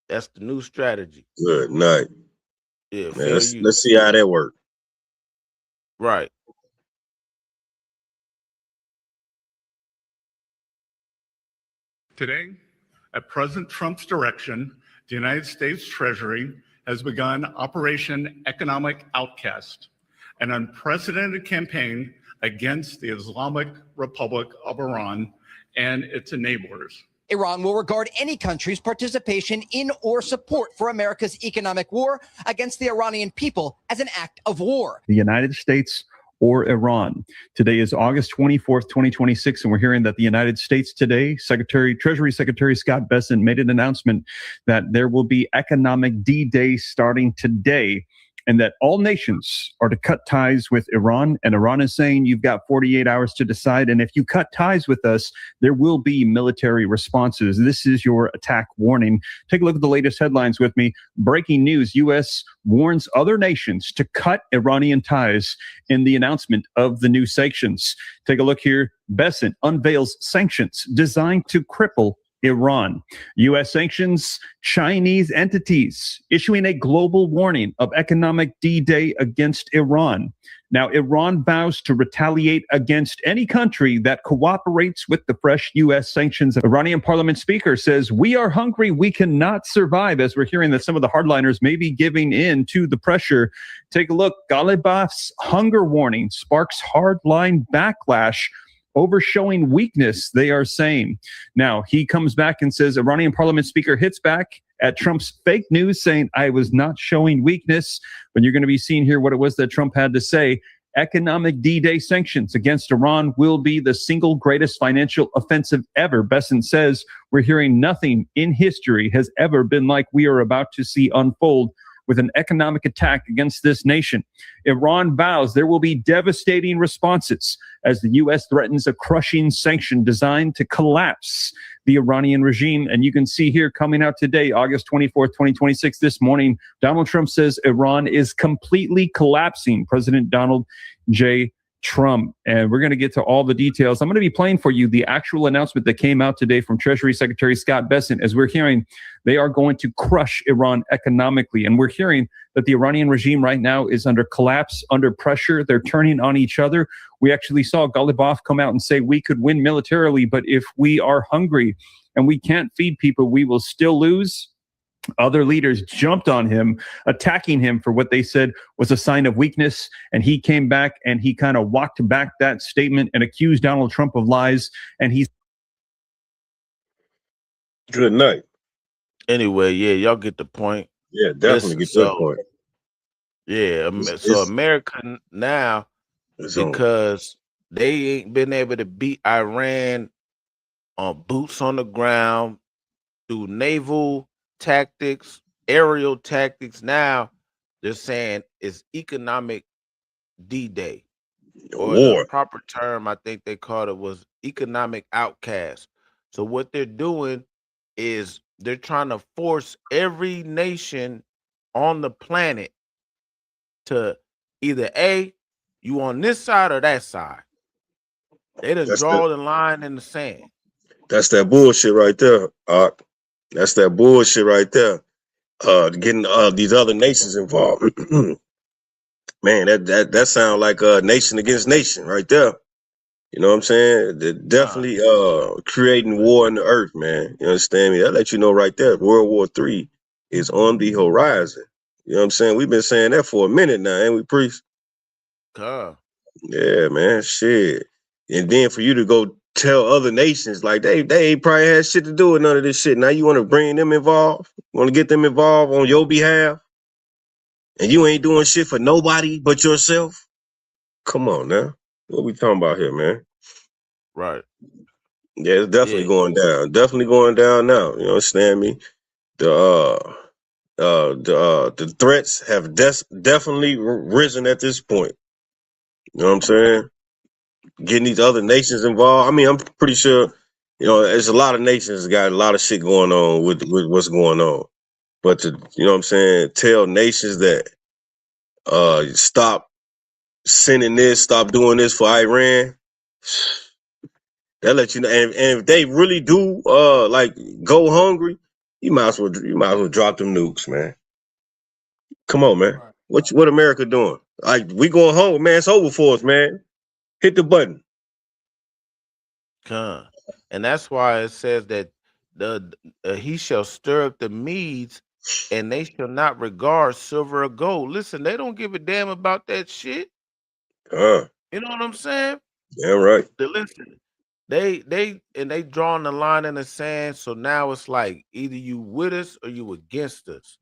That's the new strategy. Good night. Yeah, man, let's see how that works. Right. Today, at President Trump's direction, the United States Treasury has begun Operation Economic Outcast, an unprecedented campaign against the Islamic Republic of Iran and its enablers. Iran will regard any country's participation in or support for America's economic war against the Iranian people as an act of war. The United States or Iran. Today is August 24th, 2026, and we're hearing that the United States today, Treasury Secretary Scott Bessent made an announcement that there will be economic D-Day starting today, and that all nations are to cut ties with Iran. And Iran is saying you've got 48 hours to decide. And if you cut ties with us, there will be military responses. This is your attack warning. Take a look at the latest headlines with me. Breaking news, U.S. warns other nations to cut Iranian ties in the announcement of the new sanctions. Take a look here. Bessent unveils sanctions designed to cripple Iran. U.S. sanctions Chinese entities, issuing a global warning of economic D-Day against Iran. Now, Iran vows to retaliate against any country that cooperates with the fresh U.S. sanctions. Iranian parliament speaker says, "We are hungry. We cannot survive," as we're hearing that some of the hardliners may be giving in to the pressure. Take a look. Ghalibaf's hunger warning sparks hardline backlash over showing weakness, they are saying. Now, he comes back and says, Iranian parliament speaker hits back at Trump's fake news, saying, "I was not showing weakness." But you're going to be seeing here what it was that Trump had to say. Economic D-Day sanctions against Iran will be the single greatest financial offensive ever. Bessent says, "We're hearing nothing in history has ever been like we are about to see unfold with an economic attack against this nation." Iran vows there will be devastating responses as the U.S. threatens a crushing sanction designed to collapse the Iranian regime. And you can see here coming out today, August 24th, 2026, this morning, Donald Trump says Iran is completely collapsing. President Donald J. Trump. And we're going to get to all the details. I'm going to be playing for you the actual announcement that came out today from Treasury Secretary Scott Bessent. As we're hearing, they are going to crush Iran economically. And we're hearing that the Iranian regime right now is under collapse, under pressure. They're turning on each other. We actually saw Ghalibaf come out and say we could win militarily, but if we are hungry and we can't feed people, we will still lose. Other leaders jumped on him, attacking him for what they said was a sign of weakness. And he came back and he kind of walked back that statement and accused Donald Trump of lies. And he's good night. Anyway, yeah, y'all get the point. Yeah, definitely get the point. Yeah, so America now, because they ain't been able to beat Iran on boots on the ground through naval tactics, aerial tactics. Now they're saying it's economic D-Day, or the proper term I think they called it was economic outcast. So what they're doing is they're trying to force every nation on the planet to either you on this side or that side. They just draw the line in the sand. That's that bullshit right there, Ark. That's that bullshit right there. Getting these other nations involved. Man, that sounds like nation against nation right there. You know what I'm saying? They're definitely creating war in the earth, man. You understand me? That let you know right there. World War III is on the horizon. You know what I'm saying? We've been saying that for a minute now, ain't we, Priest? Yeah, man, shit. And then for you to go tell other nations like they ain't probably had shit to do with none of this shit. Now you want to bring them involved? You want to get them involved on your behalf? And you ain't doing shit for nobody but yourself? Come on now. What we talking about here, man? Right. Yeah, it's definitely going down. Definitely going down now. You understand me? The threats have definitely risen at this point. You know what I'm saying? getting these other nations involved. I mean, I'm pretty sure, there's a lot of nations that got a lot of shit going on with what's going on. But to, you know what I'm saying, tell nations that stop sending this, stop doing this for Iran, that let you know. And if they really do go hungry, you might as well drop them nukes, man. Come on, man. What America doing? Like, we going hungry, man. It's over for us, man. Hit the button. And that's why it says that he shall stir up the Medes, and they shall not regard silver or gold. Listen, they don't give a damn about that shit. You know what I'm saying? Yeah, right. Listen, they drawing the line in the sand. So now it's like either you with us or you against us.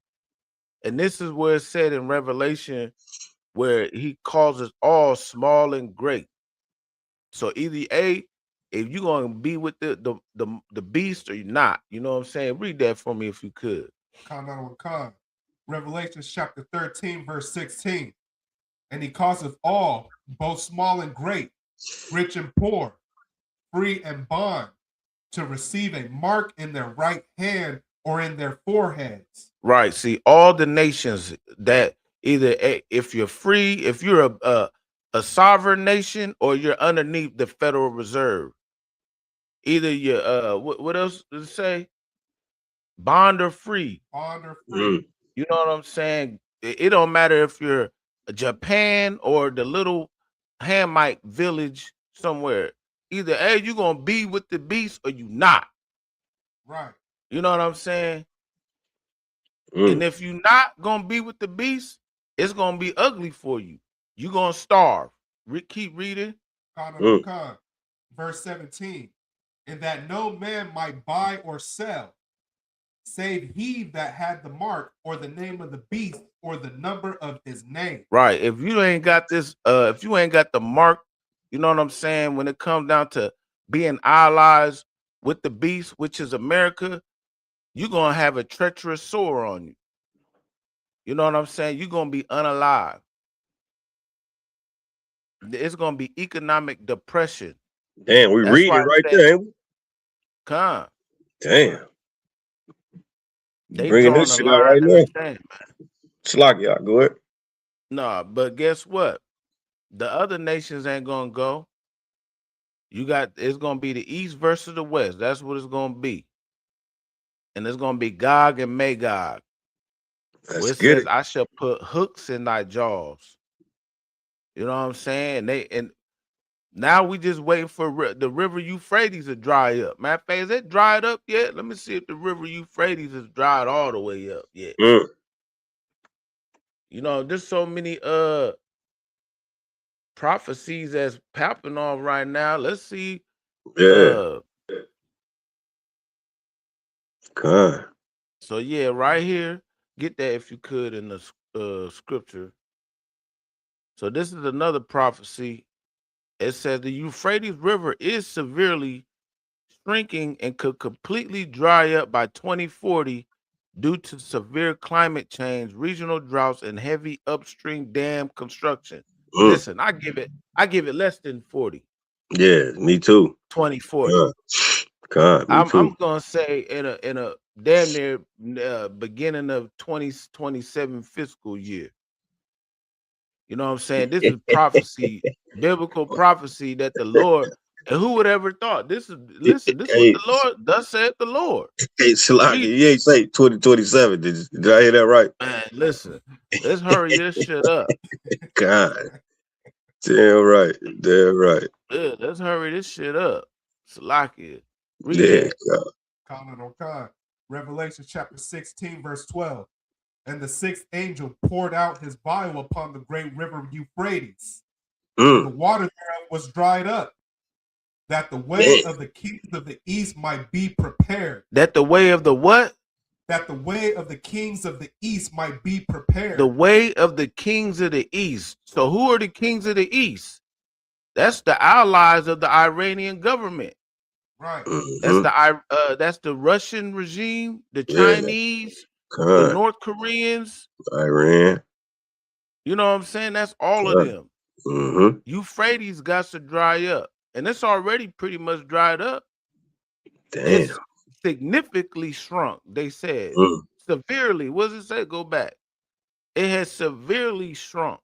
And this is where it's said in Revelation, where he calls us all small and great. So either if you're gonna be with the beast or you're not, you know what I'm saying? Read that for me if you could. Revelation chapter 13, verse 16. And he causeth all, both small and great, rich and poor, free and bond, to receive a mark in their right hand or in their foreheads. Right. See, all the nations that either if you're free, if you're a sovereign nation, or you're underneath the Federal Reserve. Either you're what else does it say? Bond or free. Bond or free. You know what I'm saying? It don't matter if you're Japan or the little Hamite village somewhere. Either you're gonna be with the beast or you not. Right. You know what I'm saying? And if you're not gonna be with the beast, it's gonna be ugly for you. You're gonna starve. Keep reading. Verse 17. And that no man might buy or sell, save he that had the mark or the name of the beast or the number of his name. Right. If you ain't got this, if you ain't got the mark, you know what I'm saying? When it comes down to being allies with the beast, which is America, you're gonna have a treacherous sore on you. You know what I'm saying? You're gonna be unalive. It's gonna be economic depression. Damn, we read it right there. Damn. They bringing this shit out right now. Slakia, go ahead. No, but guess what? The other nations ain't gonna go. It's gonna be the East versus the West. That's what it's gonna be. And it's gonna be Gog and Magog. Where it says, I shall put hooks in thy jaws. You know what I'm saying? And now we just waiting for the river Euphrates to dry up. Matter of fact, is it dried up yet? Let me see if the river Euphrates is dried all the way up yet. You know, there's so many prophecies that's popping off right now. Let's see. So yeah, right here, get that if you could in the scripture. So this is another prophecy. It says the Euphrates River is severely shrinking and could completely dry up by 2040 due to severe climate change, regional droughts, and heavy upstream dam construction. Listen, I give it less than 40. Yeah, me too. 2040. God, me too. I'm gonna say in a damn near beginning of 2027 fiscal year. You know what I'm saying? This is prophecy, biblical prophecy that the Lord, and who would ever thought this is this is what the Lord thus said the Lord. Hey, Slakia, you ain't say 2027. Did I hear that right? Man, listen, let's hurry this shit up. God. Damn right. Damn right. Yeah, let's hurry this shit up. Slakia. Read that. Revelation chapter 16, verse 12. And the sixth angel poured out his vial upon the great river Euphrates. The water thereof was dried up, that the way of the kings of the east might be prepared. That the way of the what? That the way of the kings of the east might be prepared. The way of the kings of the east. So who are the kings of the east? That's the allies of the Iranian government. Right. That's the Russian regime, the Chinese, the North Koreans, Iran. You know what I'm saying? That's all of them. Mm-hmm. Euphrates got to dry up, and it's already pretty much dried up. Damn. It's significantly shrunk. They said severely. What does it say? Go back. It has severely shrunk,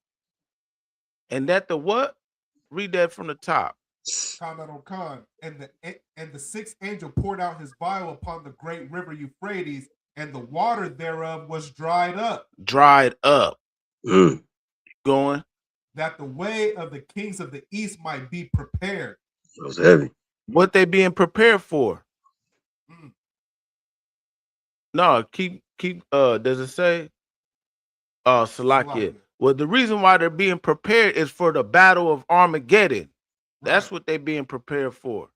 and that the what? Read that from the top. Comment on Khan. And the sixth angel poured out his vial upon the great river Euphrates, and the water thereof was dried up. Dried up. Going. That the way of the kings of the east might be prepared. That was heavy. What they being prepared for? No, keep. Does it say? Salakia. Well, the reason why they're being prepared is for the battle of Armageddon. That's what they're being prepared for.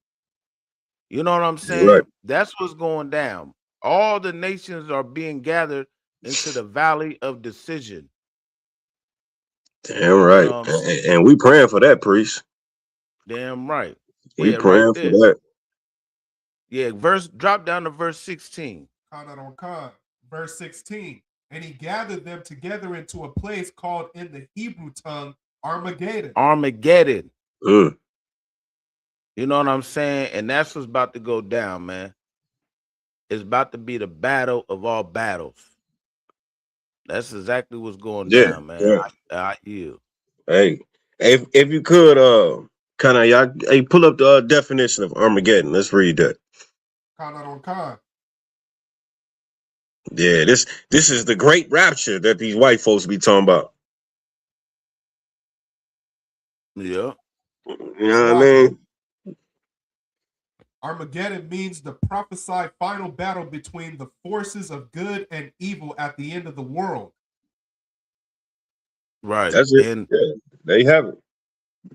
You know what I'm saying? Right. That's what's going down. All the nations are being gathered into the valley of decision. Damn right. And we praying for that, priest. Damn right. We praying for that. Yeah, drop down to verse 16. Comment on Khan. Verse 16. And he gathered them together into a place called in the Hebrew tongue Armageddon. Armageddon. You know what I'm saying? And that's what's about to go down, man. It's about to be the battle of all battles. That's exactly what's going down, man. Yeah. I yield. Hey, if you could, kind of, y'all, hey, pull up the definition of Armageddon. Let's read that. Comment on Khan. Yeah, this is the great rapture that these white folks be talking about. Yeah. You know what I mean? Armageddon means the prophesied final battle between the forces of good and evil at the end of the world. Right. That's it. Yeah, there you have it.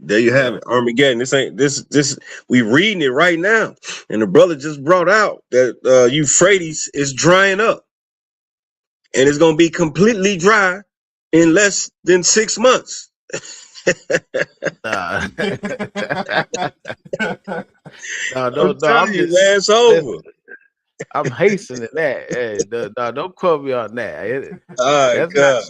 There you have it. Armageddon. This we reading it right now. And the brother just brought out that Euphrates is drying up. And it's gonna be completely dry in less than 6 months. No, I'm telling you, man, it's over. I'm hastening that. Hey, no, don't quote me on that. All right, God.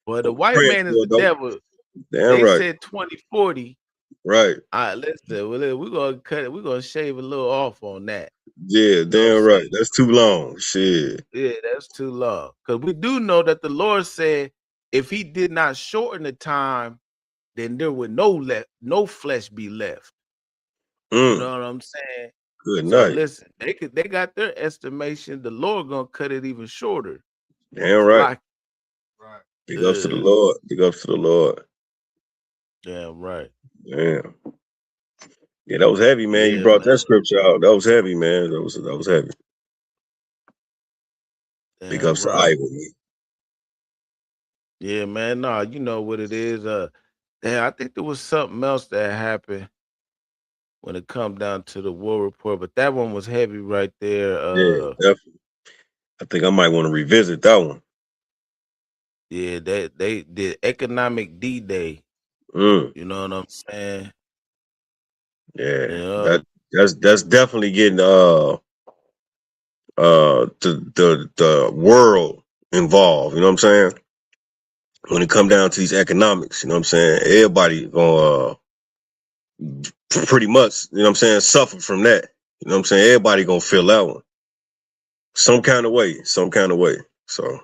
Well, the white man is the devil. Damn they right. said 2040. Right. All right, listen. We're gonna cut it. We're gonna shave a little off on that. Yeah, damn right. That's too long. Shit. Yeah, that's too long. Because we do know that the Lord said if he did not shorten the time, then there would no flesh be left. You know what I'm saying? Good So night. listen, they got their estimation. The Lord gonna cut it even shorter. Damn right. Right. Big ups to the Lord. Big ups to the Lord. Damn right. Damn. Yeah, that was heavy, man. Yeah, You brought man. that scripture out. That was heavy, man. That was heavy. Big Damn ups to right. Iowa. Yeah, man. No, you know what it is. I think there was something else that happened when it come down to the war report, but that one was heavy right there. Yeah, definitely. I think I might want to revisit that one. Yeah, they did economic D-Day. Mm. You know what I'm saying? Yeah. That's definitely getting the world involved. You know what I'm saying? When it come down to these economics, you know what I'm saying? Everybody gonna pretty much, you know what I'm saying, suffer from that. You know what I'm saying? Everybody gonna feel that one. Some kind of way. So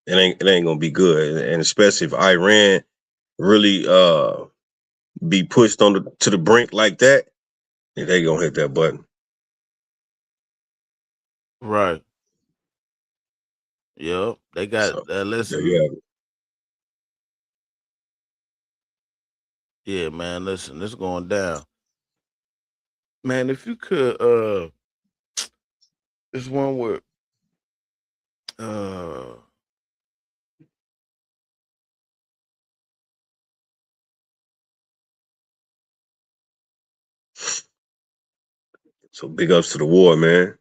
it ain't gonna be good. And especially if Iran really be pushed to the brink like that, then they gonna hit that button. Right. Yep. They got listen. Yeah. Yeah, man, listen, this going down. Man, if you could this one word So big ups to the war, man.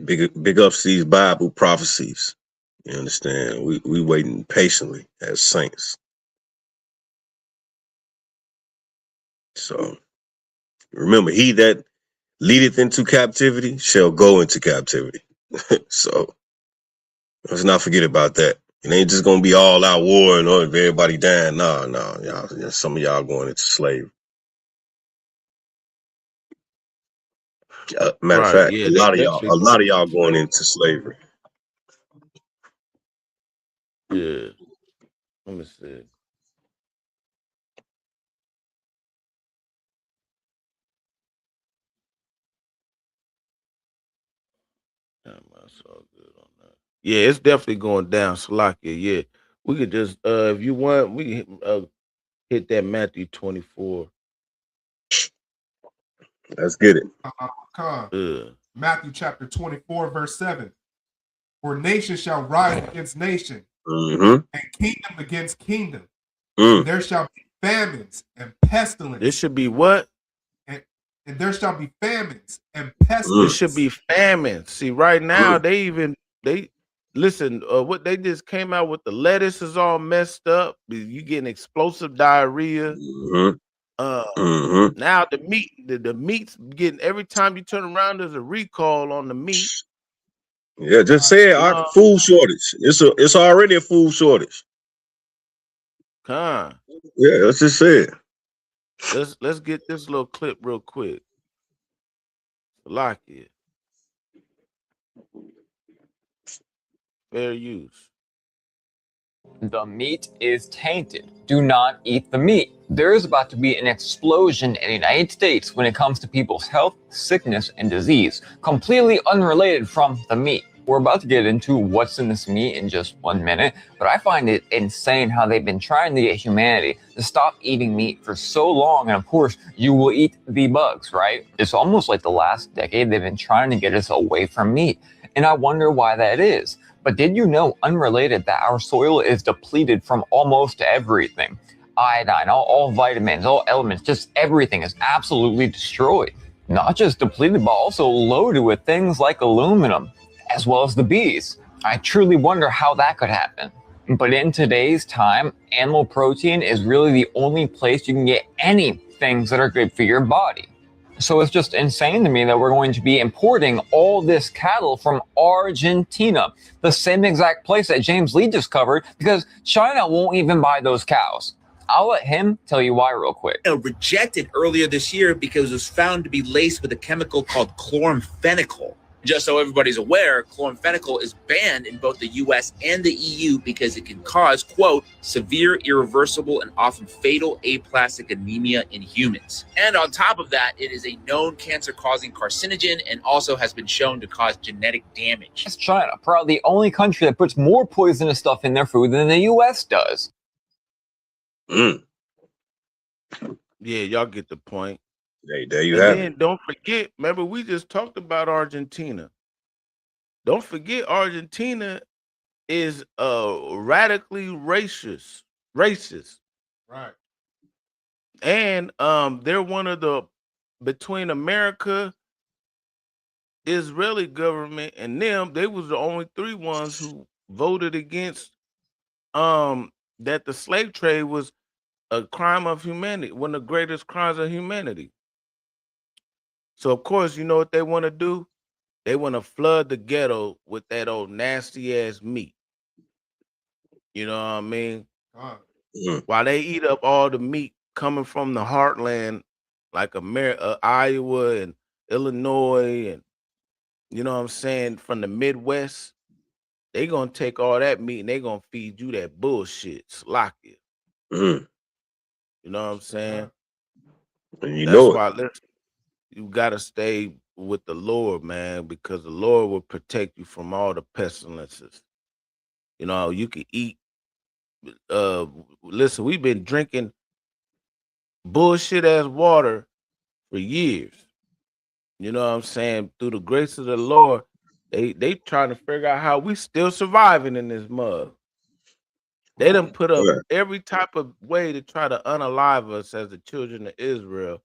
Big ups to these Bible prophecies. You understand? We waiting patiently as saints. So remember, he that leadeth into captivity shall go into captivity. So Let's not forget about that. It ain't just gonna be all out war and everybody dying. No, y'all. Some of y'all going into slavery. Matter of Right. fact, Yeah, a they lot of y'all going slavery. into slavery. Yeah. Let me see. Damn, I saw good on that. Yeah, it's definitely going down, Salakia. Yeah, we could just if you want, we can hit that Matthew 24. Let's get it. Matthew chapter 24, verse 7. For nation shall rise against nation, Mm-hmm. and kingdom against kingdom. Mm. And there shall be famines and pestilence. This should be what? And there shall be famines and This pestilence. should be famine. See, right now they listen. What they just came out with, the lettuce is all messed up. You getting explosive diarrhea. Mm-hmm. Now the meat, the meat's getting, every time you turn around, there's a recall on the meat. Yeah, just say it. Food shortage. It's already a food shortage. Yeah, let's just say it. Let's get this little clip real quick. Like it. Fair use. The meat is tainted. Do not eat the meat. There is about to be an explosion in the United States when it comes to people's health, sickness, and disease, completely unrelated from the meat. We're about to get into what's in this meat in just 1 minute, but I find it insane how they've been trying to get humanity to stop eating meat for so long, and of course, you will eat the bugs, right? It's almost like the last decade they've been trying to get us away from meat, and I wonder why that is. But did you know, unrelated, that our soil is depleted from almost everything? Iodine, all vitamins, all elements, just everything is absolutely destroyed. Not just depleted, but also loaded with things like aluminum, as well as the bees. I truly wonder how that could happen. But in today's time, animal protein is really the only place you can get any things that are good for your body. So it's just insane to me that we're going to be importing all this cattle from Argentina, the same exact place that James Lee just covered, because China won't even buy those cows. I'll let him tell you why real quick. Rejected earlier this year because it was found to be laced with a chemical called chloramphenicol. Just so everybody's aware, chloramphenicol is banned in both the US and the EU because it can cause, quote, severe, irreversible, and often fatal aplastic anemia in humans. And on top of that, it is a known cancer-causing carcinogen and also has been shown to cause genetic damage. It's China, probably the only country that puts more poisonous stuff in their food than the US does. Yeah, y'all get the point. There you have it. Don't forget, remember we just talked about Argentina. Don't forget, Argentina is radically racist. Right. And they're one of the, between America, Israeli government, and them, they was the only three ones who voted against that the slave trade was a crime of humanity, one of the greatest crimes of humanity. So, of course, you know what they want to do? They want to flood the ghetto with that old nasty-ass meat. You know what I mean? While they eat up all the meat coming from the heartland, like Iowa and Illinois and, you know what I'm saying, from the Midwest, they going to take all that meat and they going to feed you that bullshit, slocky. You know what I'm saying? And you That's know why it. You gotta stay with the Lord, man, because the Lord will protect you from all the pestilences. You know, you can eat. Listen, we've been drinking bullshit ass water for years. You know what I'm saying? Through the grace of the Lord, they trying to figure out how we still surviving in this mud. They done put up every type of way to try to unalive us as the children of Israel.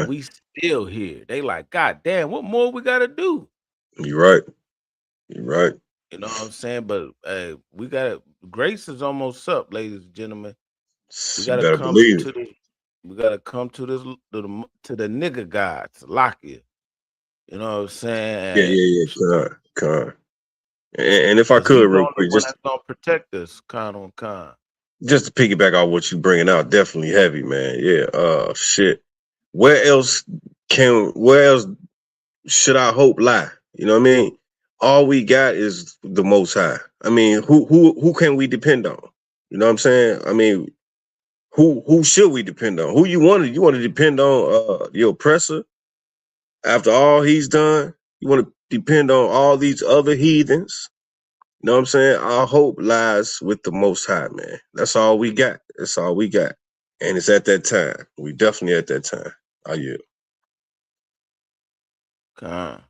We still here. They like, God damn, what more we gotta do? You're right. You're right. You know what I'm saying? But we got grace is almost up, ladies and gentlemen. We gotta better come believe to this. We gotta come to this to the nigga gods, lock it. You know what I'm saying? Yeah. Con. And if I 'Cause he's could, the real only quick, one that's gonna protect us, con on con. just to piggyback off what you bringing out, definitely heavy, man. Yeah. Shit. Where else should our hope lie? You know what I mean? All we got is the Most High. I mean, who can we depend on? You know what I'm saying? I mean, who should we depend on? Who you want to depend on your oppressor after all he's done? You want to depend on all these other heathens? You know what I'm saying? Our hope lies with the Most High, man. That's all we got. That's all we got. And it's at that time. We definitely at that time. Are you? Con.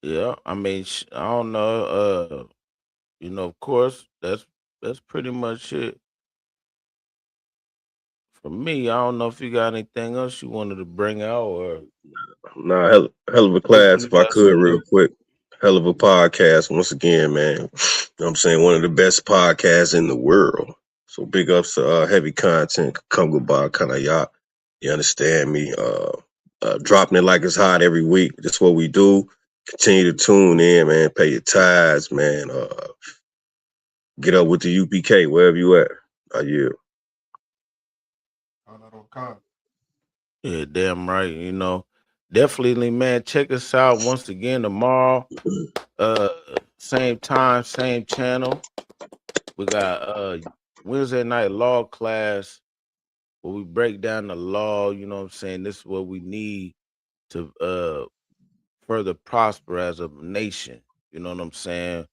Yeah, I mean, I don't know. You know, of course, that's pretty much it for me. I don't know if you got anything else you wanted to bring out, or Nah, hell of a class, if I could, real quick. Hell of a podcast once again, man. You know what I'm saying? One of the best podcasts in the world. So big ups to heavy content, Congo Bar Kanaya. You understand me? Dropping it like it's hot every week. That's what we do. Continue to tune in, man. Pay your tithes, man. Get up with the UPK, wherever you at. Are you? yeah, damn right. You know, definitely, man. Check us out once again tomorrow. Same time, same channel. We got Wednesday night law class where we break down the law. You know what I'm saying? This is what we need to further prosper as a nation. You know what I'm saying?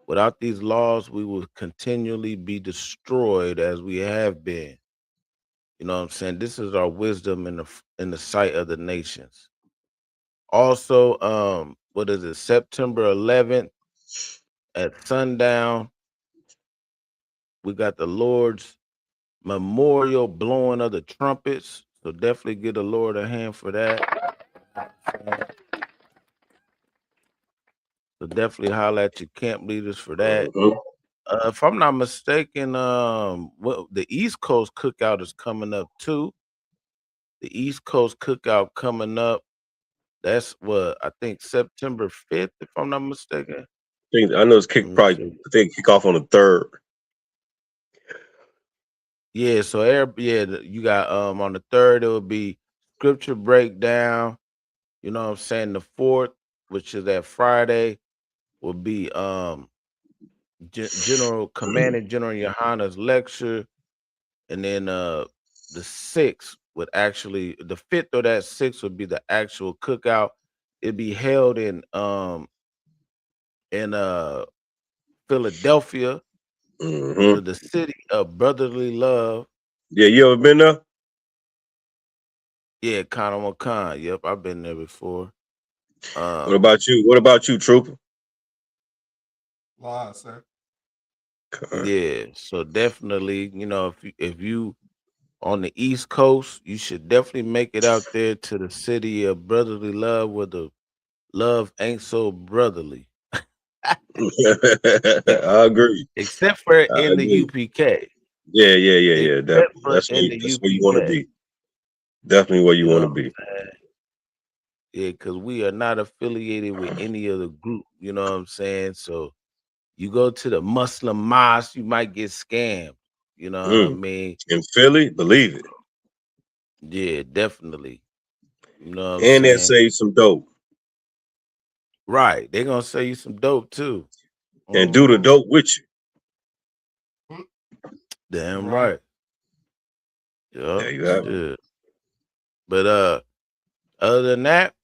Without these laws, we will continually be destroyed as we have been. You know what I'm saying? This is our wisdom in the sight of the nations. Also, what is it? September 11th at sundown, we got the Lord's memorial blowing of the trumpets. So definitely give the Lord a hand for that. So definitely holler at your camp leaders for that. If I'm not mistaken, the East Coast Cookout is coming up too. The East Coast Cookout coming up. That's what I think September 5th, if I'm not mistaken. I know it's kick off on the 3rd. Yeah, so you got on the 3rd it will be scripture breakdown. You know what I'm saying? The 4th, which is that Friday, will be General Commanding General Yohana's lecture, and then the 6th would actually, the 5th or that 6th would be the actual cookout. It'd be held in Philadelphia, the city of brotherly love. Yeah, you ever been there? Yeah, Con. Yep, I've been there before. What about you? What about you, Trooper? Live, sir. Yeah, so definitely, you know, if you on the East Coast, you should definitely make it out there to the city of brotherly love, where the love ain't so brotherly. I agree. Except for in the UPK. Yeah. That's where you want to be. Definitely where you want to be. Yeah, because we are not affiliated with any other group. You know what I'm saying? So you go to the Muslim mosque, you might get scammed. You know what I mean? In Philly, believe it. Yeah, definitely. You know what And I'm they'll say some dope. Right. They're going to sell you some dope too. And do the dope with you. Damn right. Yeah. There you have it. But other than that,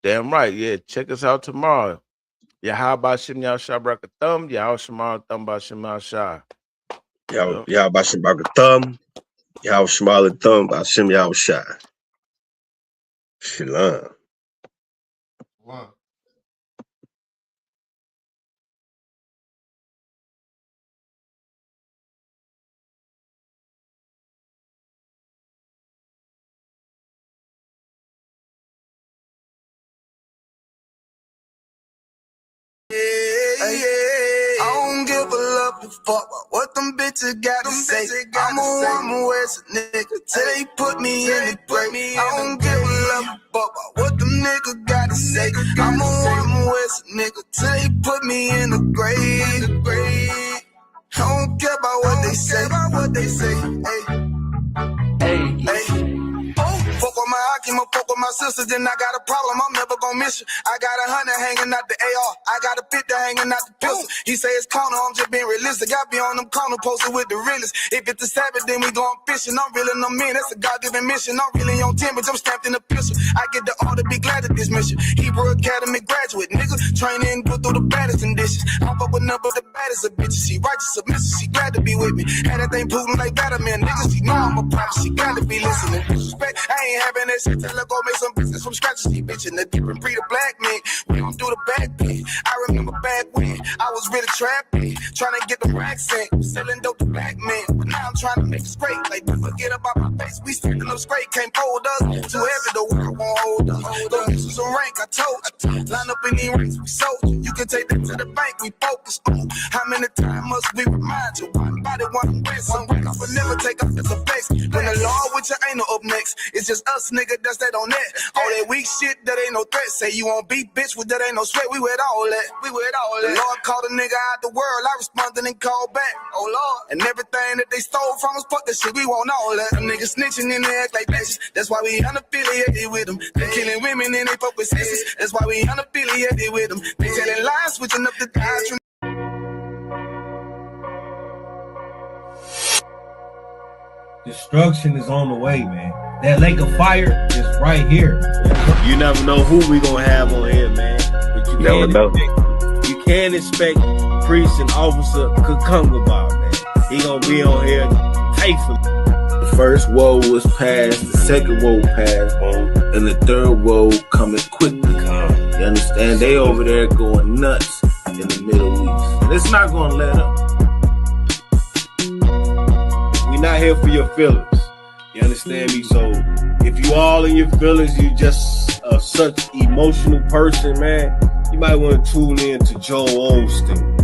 damn right. Yeah, check us out tomorrow. Yeah, how about Shem Yahshua Brakathum? Yeah, how Shemar Thumb by Shem Yahshua. Yeah, by Shem Brakathum. Yeah, Shemar Thumb by Shem Yahshua. Shalom. Wow. I don't give a love a fuck about what them bitches got to say. I'm a West nigga till they put me in the grave. I don't give a love a fuck about what them niggas got to say. I'm a West nigga. came up fuck with my sisters, then I got a problem, I'm never gonna miss you. I got 100 hanging out the AR, I got a 50 hanging out the pistol. He say it's corner, I'm just being realistic. I be on them corner posted with the realest. If it's the Sabbath, then we going fishing. I'm reeling them in, that's a God-given mission. I'm really on 10, but I'm stamped in the pistol. I get the order, be glad at this mission. Hebrew Academy graduate, nigga. Training, go through the baddest conditions. I'm up with number the baddest of bitches. She righteous, submissive, she glad to be with me. Had that thing Putin like Batman, nigga. She know I'm a prophet, she glad to be listening. Respect, I ain't having that shit. Tell her go make some business from scratch. She bitching the different breed of black men. We don't do the back thing. I remember back when I was really trapping, trying to get the racks in, selling dope to black men. But now I'm trying to make it straight. Like, don't forget about my face. We sticking up straight, can't fold us. Too heavy, the world won't hold us. Don't use some rank, I told you. Line up in these ranks, we sold you. You can take that to the bank, we focus on. How many times must we remind you? One body, one way, some way. I would never take up as a face. When the law with you ain't no up next, it's just us, nigga, that's that on that. All that weak shit, that ain't no threat. Say you won't beat, bitch, with that ain't no sweat. We with all that. We with all that. The Lord called a nigga out the world. I responded and called back. Oh Lord. And everything that they stole from us, fuck that shit. We want all that. Them niggas snitching and they act like bitches. That's why we unaffiliated with them. They killing women and they fuck with sisters. That's why we unaffiliated with them. They telling lies, switching up the doctrine. Destruction is on the way, man. That lake of fire is right here. You never know who we gonna have on here, man. But you Never know. You can't expect priest and officer Kukunga, man. He gonna be on here faithfully. The first woe was passed, the second woe passed, and the third woe coming quickly. You understand? They over there going nuts in the Middle East. And it's not gonna let up. We not here for your feelings. You understand me? So if you all in your feelings, you just such emotional person, man, you might want to tune in to Joel Osteen.